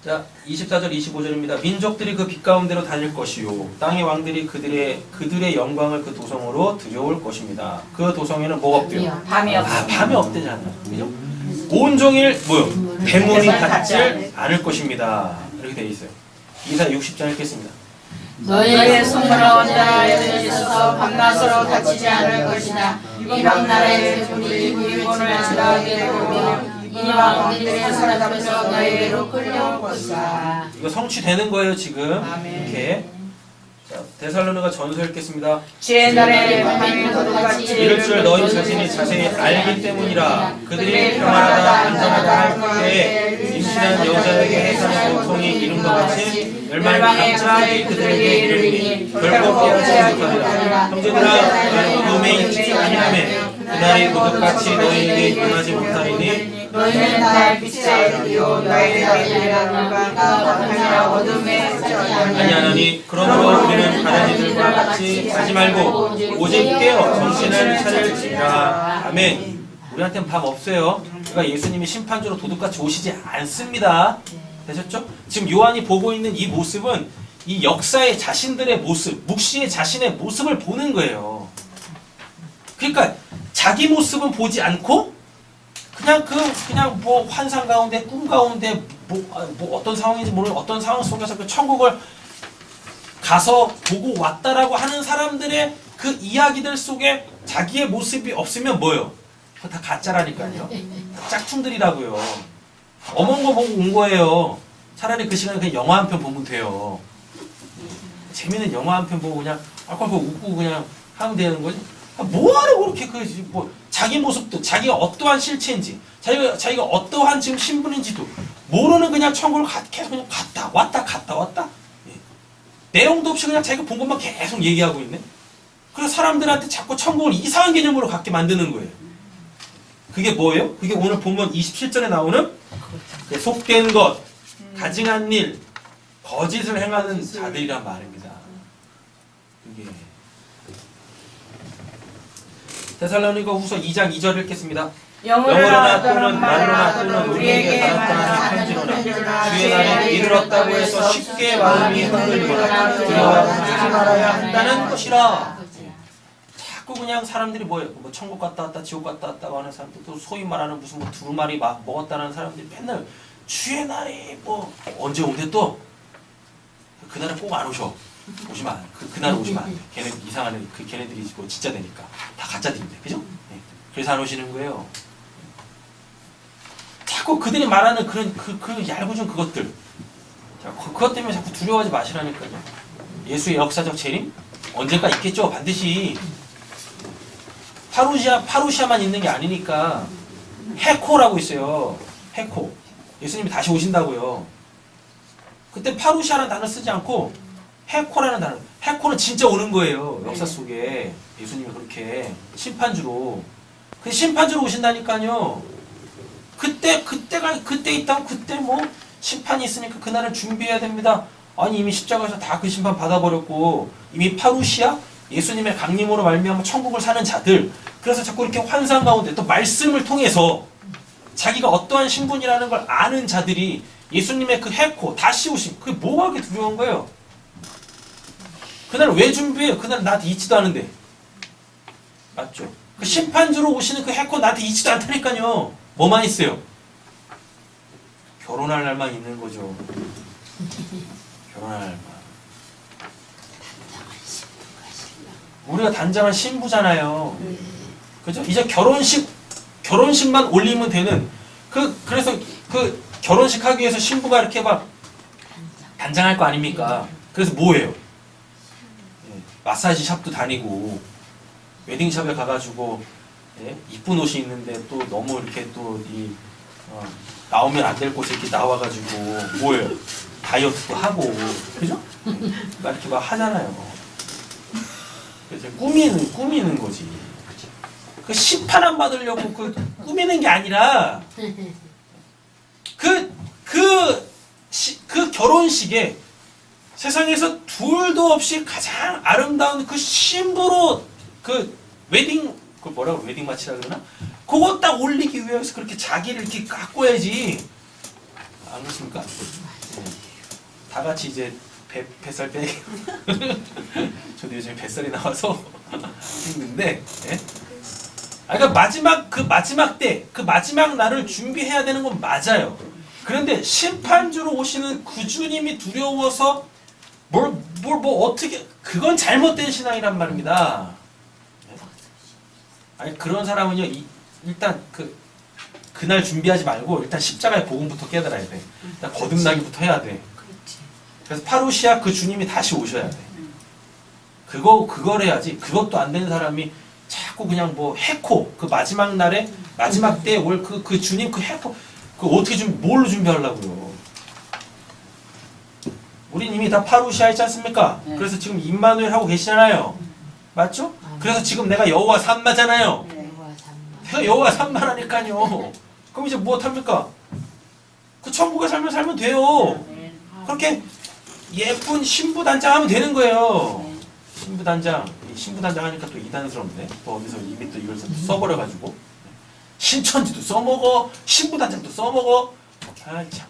자, 24절 25절입니다. 민족들이 그 빛 가운데로 다닐 것이요 땅의 왕들이 그들의 영광을 그 도성으로 들여올 것입니다. 그 도성에는 뭐가 없대요? 밤이 없어. 밤이 없대잖아. 그죠? 온종일 뭐요? 대문이 닫질 않을 것입니다. 이렇게 되어 있어요. 이사 60장 읽겠습니다. 너의 손으로 언제나 있어서 밤낮으로 다치지 않을 것이나 이방 나라의 불이 일본을 지나게 되고 이방 왕들의 사람에서 너에게로 끌려올 것이다. 이거 성취되는 거예요 지금. 이렇게. 자, 데살로니가 전서 읽겠습니다. 주의 날에 밤이 도둑같이 이럴 줄 너희 자신이 자세히 알기 때문이라. 그들이 평안하다 안전하다 할 때에 임신한 여자에게 해당하는 고통이 이름과 같이 멸망의 갑자기 그들에게 이르리니 결국 깨어지지 못하리라. 형제들아 너희는 어둠에 있지 아니하며 그날이 도둑같이 너희에게 임하지 못하리니 너희는 달빛의 이요 너희의 달이라 물과 밤이라 어둠에 아니하나니 그러므로 우리는 다른 이들과 같이 하지 말고 오직 깨어 정신을 차릴지라. 아멘. 우리한테는 밤 없어요. 그러니까 예수님이 심판주로 도둑같이 오시지 않습니다. 되셨죠? 지금 요한이 보고 있는 이 모습은 이 역사의 자신들의 모습, 묵시의 자신의 모습을 보는 거예요. 그러니까 자기 모습은 보지 않고 그냥 뭐 환상 가운데 꿈 가운데 뭐 어떤 상황인지 모르는 어떤 상황 속에서 그 천국을 가서 보고 왔다라고 하는 사람들의 그 이야기들 속에 자기의 모습이 없으면 뭐예요? 그거 다 가짜라니까요. 다 짝퉁들이라고요. 어머한 거 보고 온 거예요. 차라리 그 시간에 그냥 영화 한 편 보면 돼요. 재밌는 영화 한 편 보고 그냥 알콜 웃고 그냥 하면 되는 거지. 뭐하러 그렇게 자기 모습도 자기가 어떠한 실체인지 자기가 어떠한 지금 신분인지도 모르는 그냥 천국을 계속 그냥 갔다 왔다. 예. 내용도 없이 그냥 자기가 본 것만 계속 얘기하고 있네. 그래서 사람들한테 자꾸 천국을 이상한 개념으로 갖게 만드는 거예요. 그게 뭐예요? 그게 오늘 본문 27절에 나오는 속된 것, 가증한 일, 거짓을 행하는 자들이란 말입니다. 그게 데살로니가 후서 2장 2절 읽겠습니다. 영어로나 또는 말로나 또는 우리에게 받았다는 편지로나 주의 날에 이르렀다고 해서 쉽게 마음이 흔들리거나 두려워하지 말아야 한다는 것이라. 자꾸 그냥 사람들이 뭐예요? 뭐 천국 갔다 왔다 지옥 갔다 왔다고 하는 사람들, 또 소위 말하는 무슨 뭐 두루마리 막 먹었다는 사람들이 맨날 주의 날이 뭐 언제 온대 또? 그날은 꼭 안 오셔. 오시면 안 돼. 그날 오시면 안 돼. 걔네 이상한 애, 걔네들이 뭐 진짜 되니까 다 가짜들인데, 그죠? 네. 그래서 안 오시는 거예요. 자꾸 그들이 말하는 그런 그 얄궂은 그것들. 자, 그것 때문에 자꾸 두려워하지 마시라니까요. 예수의 역사적 재림 언젠가 있겠죠, 반드시. 파루시아만 있는 게 아니니까 헤코라고 있어요. 헤코. 예수님이 다시 오신다고요. 그때 파루시아라는 단어 쓰지 않고 헤코라는 단어. 헤코는 진짜 오는 거예요. 역사 속에 예수님이 그렇게 심판주로. 그 심판주로 오신다니까요. 그때 있다면 그때 뭐 심판이 있으니까 그날을 준비해야 됩니다. 아니 이미 십자가에서 다 그 심판 받아버렸고 이미 파루시아 예수님의 강림으로 말미암아 천국을 사는 자들. 그래서 자꾸 이렇게 환상 가운데 또 말씀을 통해서 자기가 어떠한 신분이라는 걸 아는 자들이 예수님의 그 헤코 다시 오심. 그게 뭐가 그렇게 두려운 거예요? 그날 왜 준비해요? 그날 나한테 있지도 않은데. 맞죠? 그 심판주로 오시는 그 헤코 나한테 있지도 않다니까요. 뭐만 있어요? 결혼할 날만 있는 거죠. 결혼할 날만. 우리가 단장한 신부잖아요. 그죠? 이제 결혼식만 올리면 되는 그래서 그 결혼식 하기 위해서 신부가 이렇게 막 단장할 거 아닙니까? 그래서 뭐예요? 마사지 샵도 다니고 웨딩샵에 가가지고 이쁜 옷이 있는데 또 너무 이렇게 또 나오면 안 될 곳에 이렇게 나와가지고 뭐예요? 다이어트도 하고, 그죠? 막 이렇게 막 하잖아요. 그래서 꾸미는 거지. 그 심판 안 받으려고 그 꾸미는 게 아니라, 그 결혼식에 세상에서 둘도 없이 가장 아름다운 그 신부로 그 웨딩, 그 뭐라고 웨딩 마치라 그러나? 그거 딱 올리기 위해서 그렇게 자기를 이렇게 깎아야지. 안 그렇습니까? 다 같이 이제 뱃살 빼기. 저도 요즘 뱃살이 나와서 힘든데, 예? 그러니까 마지막 때, 그 마지막 날을 준비해야 되는 건 맞아요. 그런데 심판주로 오시는 그 주님이 두려워서 어떻게, 그건 잘못된 신앙이란 말입니다. 아니, 그런 사람은요, 일단 그날 준비하지 말고 일단 십자가의 복음부터 깨달아야 돼. 일단 거듭나기부터 해야 돼. 그래서 파루시아 그 주님이 다시 오셔야 돼. 그걸 해야지. 그것도 안 되는 사람이 자꾸 그냥 뭐 해코, 그 마지막 날에, 마지막 때에 올 그 주님 그 해코, 그 어떻게 뭘로 준비하려고요? 우린 이미 다 파루시아 있지 않습니까? 네. 그래서 지금 임마누엘 하고 계시잖아요. 맞죠? 그래서 지금 내가 여호와 삼마잖아요. 내가 여호와 삼마라니까요. 그럼 이제 무엇합니까? 그 천국에 살면 돼요. 그렇게 예쁜 신부단장 하면 되는 거예요. 신부단장 하니까 또 이단스럽네. 또 어디서 이미 또 이걸 써버려가지고 신천지도 써먹어, 신부단장도 써먹어. 아이 참,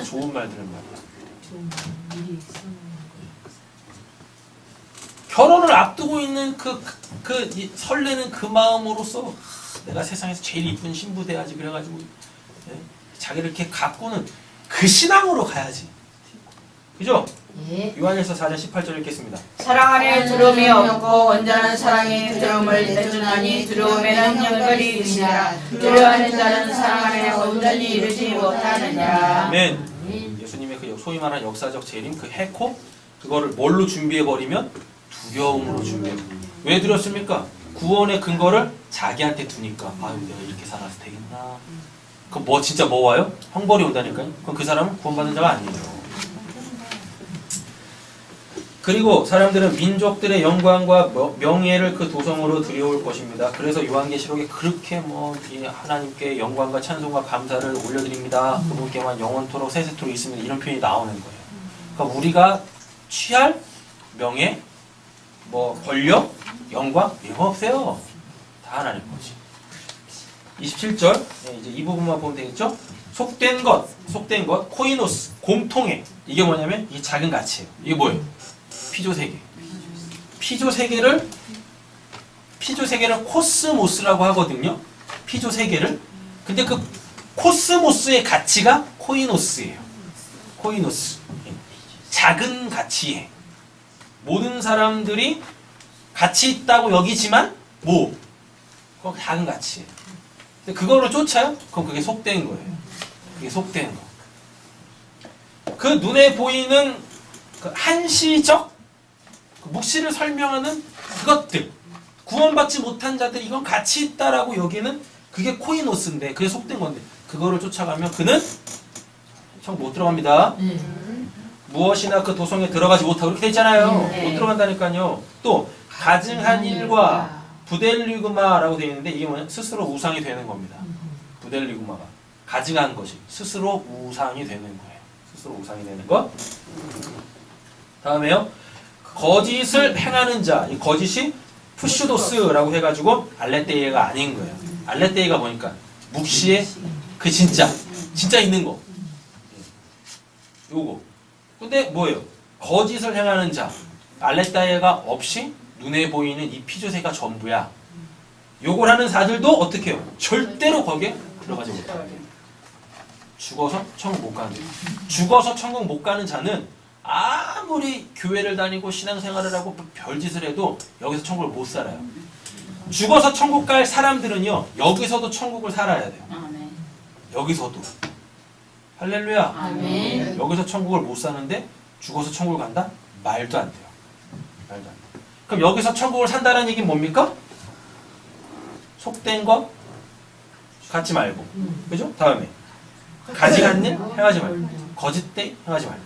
좋은 말들은 말이야. 결혼을 앞두고 있는 이 설레는 그 마음으로서 내가 세상에서 제일 이쁜 신부 돼야지 그래가지고, 예? 자기를 이렇게 가꾸는 그 신앙으로 가야지. 그죠? 예. 요한일서 4장 18절 읽겠습니다. 사랑 안에 두려움이 없고 온전한 사랑이 두려움을 내주나니 두려움에는 형벌이 있으니라. 두려워하는 자는 사랑 안에 온전히 이르지 못하느니라. 아멘. 예수님의 그 소위 말하는 역사적 재림, 그 해코, 그거를 뭘로 준비해버리면 두려움으로 준비해. 왜 두렵습니까? 구원의 근거를 자기한테 두니까. 아유, 내가 이렇게 살아서 되겠나? 그럼 진짜 와요? 형벌이 온다니까요? 그럼 그 사람은 구원받는 자가 아니에요. 그리고 사람들은 민족들의 영광과 명예를 그 도성으로 들여올 것입니다. 그래서 요한계시록에 그렇게 하나님께 영광과 찬송과 감사를 올려드립니다. 그분께만 영원토록 세세토록 있습니다. 이런 표현이 나오는 거예요. 그러니까 우리가 취할 명예, 권력, 영광 이런 거 없어요. 다 하나님 거지. 27절 이제 이 부분만 보면 되겠죠? 속된 것, 코이노스, 공통의. 이게 뭐냐면 이 작은 가치예요. 이게 뭐예요? 피조세계. 피조세계를 코스모스라고 하거든요. 피조세계를. 근데 그 코스모스의 가치가 코이노스예요. 코이노스. 작은 가치에. 모든 사람들이 가치 있다고 여기지만 그건 작은 가치예요. 근데 그거를 쫓아요? 그럼 그게 속된 거예요. 그게 속된 거. 그 눈에 보이는 그 한시적 묵시를 설명하는 그것들, 구원받지 못한 자들, 이건 가치 있다라고 여기는 그게 코이노스인데, 그게 속된 건데, 그거를 쫓아가면 그는 청 못 들어갑니다. 무엇이나 그 도성에 들어가지 못하고 이렇게 돼 있잖아요. 못 들어간다니까요. 또 가증한 일과 부델리그마라고 되어 있는데, 이게 뭐냐? 스스로 우상이 되는 겁니다. 부델리그마가 가증한 것이 스스로 우상이 되는 거예요. 스스로 우상이 되는 것. 다음에요. 거짓을 행하는 자. 이 거짓이 푸슈도스라고 해가지고 알레테이가 아닌 거예요. 알레테이가 뭐니까 묵시의 그 진짜 있는 거. 요거. 근데 뭐예요? 거짓을 행하는 자. 알레테이가 없이 눈에 보이는 이 피조세가 전부야. 요걸 하는 자들도 어떻게 해요? 절대로 거기에 들어가지 못하게 돼요. 죽어서 천국 못 가는 거예요. 죽어서 천국 못 가는 자는 아무리 교회를 다니고 신앙생활을 하고 별짓을 해도 여기서 천국을 못 살아요. 죽어서 천국 갈 사람들은요, 여기서도 천국을 살아야 돼요. 여기서도. 할렐루야. 아멘. 여기서 천국을 못 사는데 죽어서 천국을 간다? 말도 안 돼요. 말도 안 돼요. 그럼 여기서 천국을 산다는 얘기는 뭡니까? 속된 것 갖지 말고. 그죠? 다음에 가증한 일 행하지 말고. 거짓대 행하지 말라.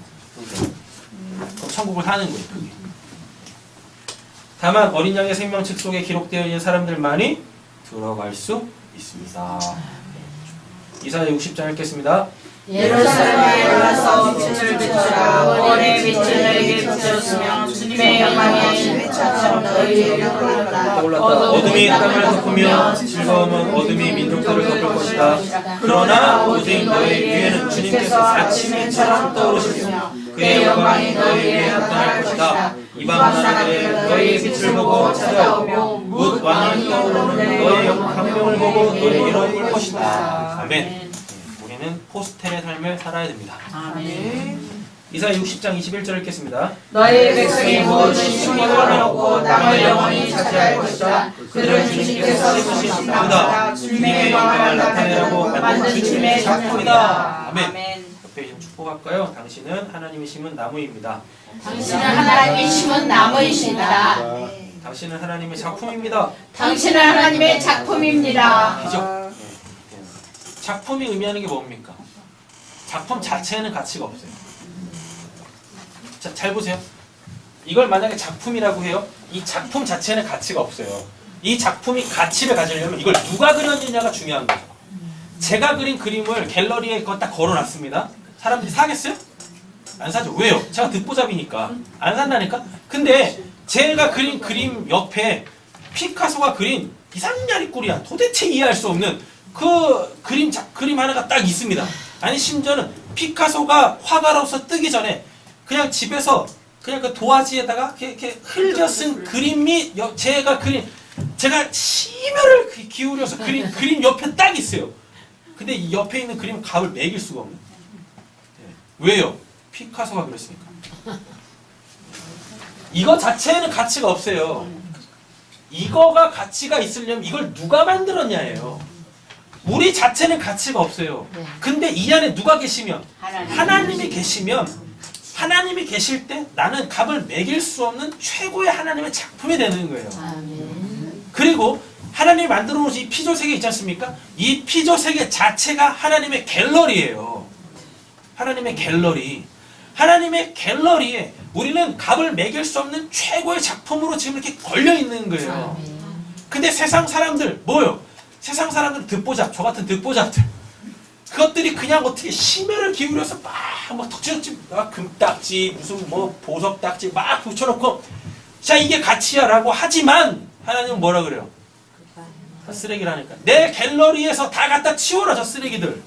그럼 천국을 사는 거예요. 그게. 다만 어린 양의 생명책 속에 기록되어 있는 사람들만이 들어갈 수 있습니다. 이사야 60장 읽겠습니다. 예루살렘에 일어나서 빛을 비추라. 원의 빛을 너희에게 비추었으며 주님의 영광이 빛처럼 너희에게 떠올랐다. 어둠이 땅을 덮으며 즐거움은 어둠이 민족들을 덮을 것이다. 그러나 오직 너희 위에는 주님께서 아침해처럼 떠오르시며 그의 영광이 너희 위에 나타날 것이다. 이방 나라들의 너희의 빛을 보고 찾아오고 묻 왕이 떠오르는 너희의 광명을 보고 너희로 울 것이다. 아멘. 우리는 포스텔의 삶을 살아야 됩니다. 아멘. 이사야 60장 21절 읽겠습니다. 너희 백성이 모든 흉을 얻고 땅을 영원히 차지할 것이다. 그들은 주님께서 세우신 땅마다 주님의 영광을 나타내라고 만든 주님의 작품이다. 아멘. 옆에 좀 축복할까요? 당신은 하나님이 심은 나무입니다. 당신은 하나님이 심은 나무이십니다. 당신은 하나님의 작품입니다. 당신은 하나님의 작품입니다. 그죠? 작품이 의미하는 게 뭡니까? 작품 자체에는 가치가 없어요. 자, 잘 보세요. 이걸 만약에 작품이라고 해요. 이 작품 자체에는 가치가 없어요. 이 작품이 가치를 가지려면 이걸 누가 그렸느냐가 중요한 거죠. 제가 그린 그림을 갤러리에 딱 걸어놨습니다. 사람들이 사겠어요? 안 사죠. 왜요? 제가 듣보잡이니까. 안 산다니까? 근데 제가 그린 그림 옆에 피카소가 그린 이상야리 꼴이야. 도대체 이해할 수 없는 그 그림 하나가 딱 있습니다. 아니 심지어는 피카소가 화가로서 뜨기 전에 그냥 집에서 그냥 그 도화지에다가 이렇게 흘려 쓴 그림이 제가 심혈을 기울여서 그린 그림 옆에 딱 있어요. 근데 이 옆에 있는 그림은 값을 매길 수가 없는. 왜요? 피카소가 그랬으니까. 이거 자체에는 가치가 없어요. 이거가 가치가 있으려면 이걸 누가 만들었냐예요. 우리 자체는 가치가 없어요. 근데 이 안에 누가 계시면 하나님이 계시면 하나님이 계실 때 나는 값을 매길 수 없는 최고의 하나님의 작품이 되는 거예요. 그리고 하나님이 만들어 놓으신 이 피조 세계 있지 않습니까? 이 피조 세계 자체가 하나님의 갤러리예요. 하나님의 갤러리. 하나님의 갤러리에 우리는 값을 매길 수 없는 최고의 작품으로 지금 이렇게 걸려 있는 거예요. 근데 세상 사람들 뭐요? 세상 사람들 듣보잡, 저 같은 듣보잡들 그것들이 그냥 어떻게 심혈을 기울여서 막 덕지덕지 막 금딱지 무슨 뭐 보석딱지 막 붙여놓고 자 이게 가치야라고 하지만 하나님은 뭐라 그래요? 다 쓰레기라니까. 내 갤러리에서 다 갖다 치워라 저 쓰레기들.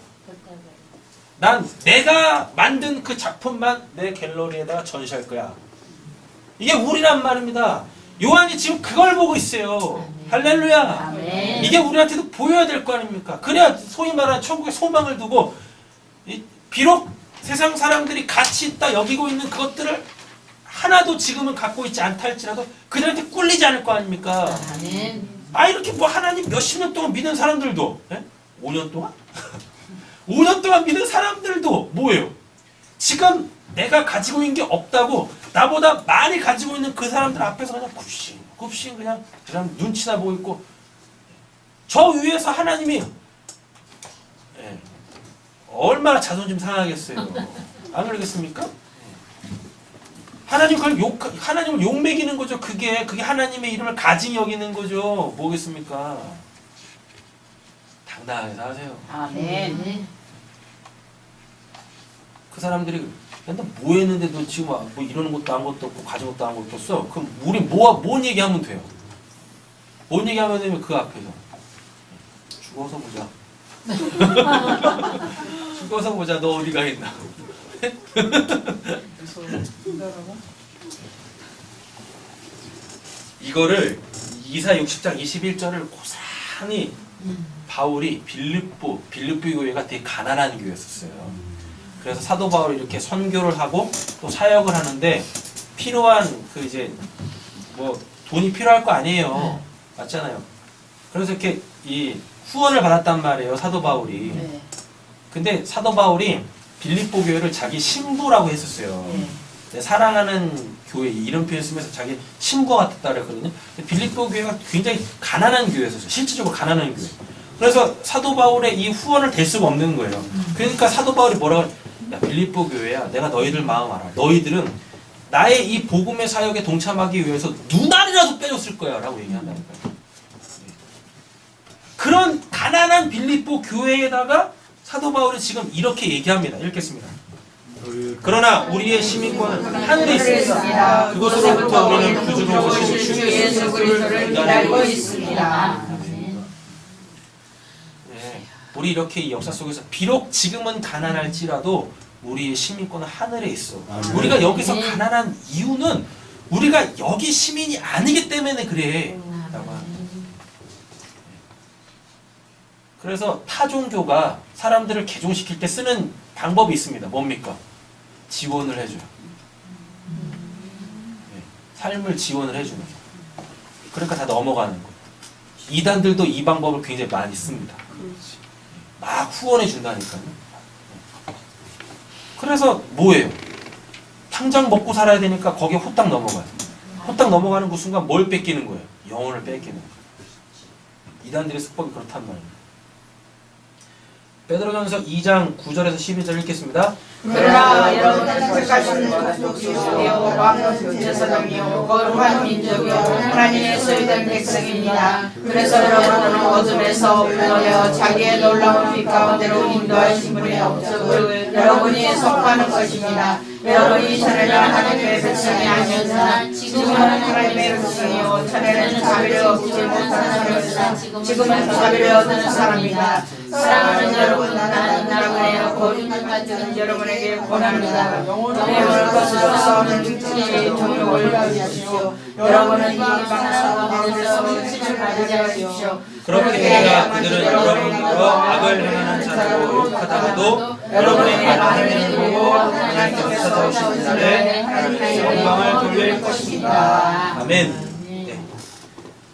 난 내가 만든 그 작품만 내 갤러리에다가 전시할 거야. 이게 우리란 말입니다. 요한이 지금 그걸 보고 있어요. 할렐루야. 아멘. 이게 우리한테도 보여야 될 거 아닙니까? 그래야 소위 말하는 천국의 소망을 두고 비록 세상 사람들이 가치 있다 여기고 있는 그것들을 하나도 지금은 갖고 있지 않다 할지라도 그들한테 꿀리지 않을 거 아닙니까? 아멘. 이렇게 뭐 하나님 몇십 년 동안 믿은 사람들도 5년 동안? 5년 동안 믿은 사람들도 뭐예요? 지금 내가 가지고 있는 게 없다고 나보다 많이 가지고 있는 그 사람들 앞에서 그냥 굽신 그냥 눈치나 보고 있고 저 위에서 하나님이 얼마나 자존심 상하겠어요. 안 그러겠습니까? 하나님을 욕먹이는 거죠. 그게 하나님의 이름을 가증히 여기는 거죠. 뭐겠습니까? 당당하게 사세요. 아멘. 그 사람들이 너 뭐 했는데 너 지금 뭐 이러는 것도 아무것도 없고 가진 것도 아무것도 없어. 그럼 우리 뭔 얘기하면 돼요? 뭔 얘기하면 되면 그 앞에서 죽어서 보자. 죽어서 보자. 너 어디가 있나? 이거를 이사 60장 21절을 고스란히 바울이 빌립보 교회가 되게 가난한 교회였었어요. 그래서 사도 바울이 이렇게 선교를 하고 또 사역을 하는데 필요한 뭐 돈이 필요할 거 아니에요. 맞잖아요. 그래서 이렇게 이 후원을 받았단 말이에요. 사도 바울이. 근데 사도 바울이 빌립보 교회를 자기 신부라고 했었어요. 사랑하는 교회 이름표 쓰면서 자기 신부가 같았다 그랬거든요. 빌립보 교회가 굉장히 가난한 교회였어요. 실질적으로 가난한 교회. 그래서 사도 바울의 이 후원을 댈 수가 없는 거예요. 그러니까 사도 바울이 뭐라고 야 빌립보 교회야, 내가 너희들 마음 알아. 너희들은 나의 이 복음의 사역에 동참하기 위해서 눈알이라도 빼줬을 거야 라고 얘기한다니까요. 그런 가난한 빌립보 교회에다가 사도 바울이 지금 이렇게 얘기합니다. 읽겠습니다. 그러나 우리의 시민권은 하늘에 있습니다. 그것으로부터 우리는 구주로 오신 주 예수 그리스도를 기다리고 있습니다. 네, 우리 이렇게 이 역사 속에서 비록 지금은 가난할지라도 우리의 시민권은 하늘에 있어. 우리가 여기서 가난한 이유는 우리가 여기 시민이 아니기 때문에 그래 라고 합니다. 그래서 타종교가 사람들을 개종시킬 때 쓰는 방법이 있습니다. 뭡니까? 지원을 해줘요. 네, 삶을 지원을 해주는 거예요. 그러니까 다 넘어가는 거예요. 이단들도 이 방법을 굉장히 많이 씁니다. 막 후원해 준다니까요. 그래서 뭐예요? 당장 먹고 살아야 되니까 거기에 호딱 넘어가요. 호딱 넘어가는 그 순간 뭘 뺏기는 거예요? 영혼을 뺏기는 거예요. 이단들의 수법이 그렇단 말이에요. 베드로전서 2장 9절에서 11절 읽겠습니다. 그러나 여러분은 택하신 족속이요 왕의 사람이요 거룩한 민족이요 하나님의 소유된 백성입니다. 그래서 여러분은 어둠에서 불러내어 자기의 놀라운 빛 가운데로 인도하신 분의 업적을 여러분이 속하는 것입니다. 여러분이 전에는 하나님의 백성이 아니었으나 지금은 하나님의 백성이요 전에는 자비를 얻지 못한 사람이었으나 지금은 자비를 얻는 사람이다. 사랑하는 여러분, 나는 나그네요 거룩한 같은 여러분에게 권합니다. 영혼을 거스려서 없는 주의 동력을 가지십시오. 여러분은 이 방사 가운데서 끝을 가지지 마십시오. 그렇게 해야 그들은 여러분으로 악을 행하는 자로 욕하다가도 여러분의 하나님을 보고 하나님께서 찾아오신 날에 하나님의 영광을 돌릴 것입니다. 아멘. 네.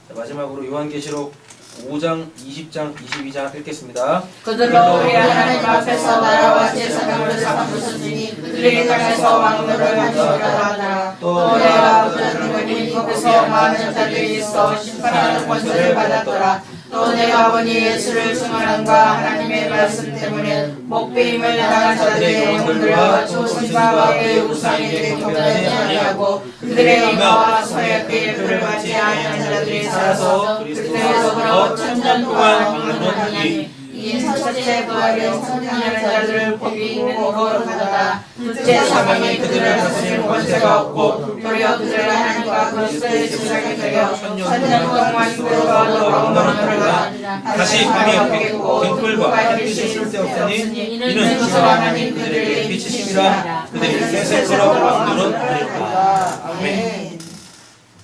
자, 마지막으로 요한계시록 5장, 20장, 22장 읽겠습니다. 그들로 우리 하나님 앞에서 나라와 제사장을 삼으셨으니 그들의 땅에서 왕노를 하시리라 하더라. 또 내가 보던 분이 거기서 많은 자들이 있어 심판하는 권세를 받았더라. 또 내가 보니 예수를 증언함과 하나님의 말씀 때문에 목배임을 당한 자들의 영혼들과 조상과 왕의 우상에게 경배하지 아니하고 그들의 이마와 손에 뼈를 받지 아니한 자들이 살아서 그리스도에서 천년 동안 왕노하니 이 첫째 부활의 성장하는 자들을 복이고 거룩하도다. 둘째 사망이 그들을 다스릴 권세가 없고 도리어 그들을 하나님과 그리스도의 제사장이 되어 천년 동안 그들과 왕노하노라. 다시 밤이 없겠고 등불과 햇빛이 쓸데없으니 이는 주와 하나님 그들에게 빛이심이라. 그들이 세세토록 왕노는 하리로다. 아멘.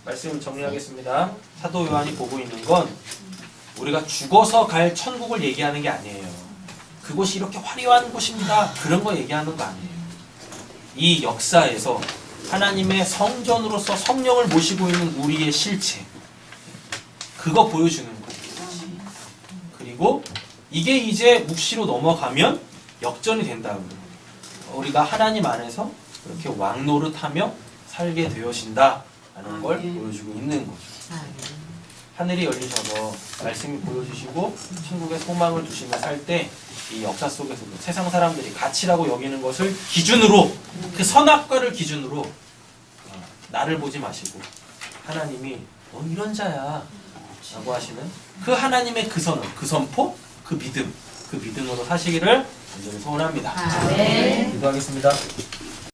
말씀 정리하겠습니다. 사도 요한이 보고 있는 건 우리가 죽어서 갈 천국을 얘기하는 게 아니에요. 그곳이 이렇게 화려한 곳입니다. 그런 거 얘기하는 거 아니에요. 이 역사에서 하나님의 성전으로서 성령을 모시고 있는 우리의 실체, 그거 보여주는 거예요. 그리고 이게 이제 묵시로 넘어가면 역전이 된다. 우리가 하나님 안에서 이렇게 왕노릇하며 살게 되어진다라는 걸 보여주고 있는 거죠. 하늘이 열리셔서 말씀이 보여주시고 천국의 소망을 두시며 살 때 이 역사 속에서도 세상 사람들이 가치라고 여기는 것을 기준으로, 그 선악과를 기준으로 나를 보지 마시고 하나님이 너 이런 자야 라고 하시는 그 하나님의 그 선언, 그 선포, 그 믿음, 그 믿음으로 사시기를 간절히 소원합니다. 아멘. 기도하겠습니다.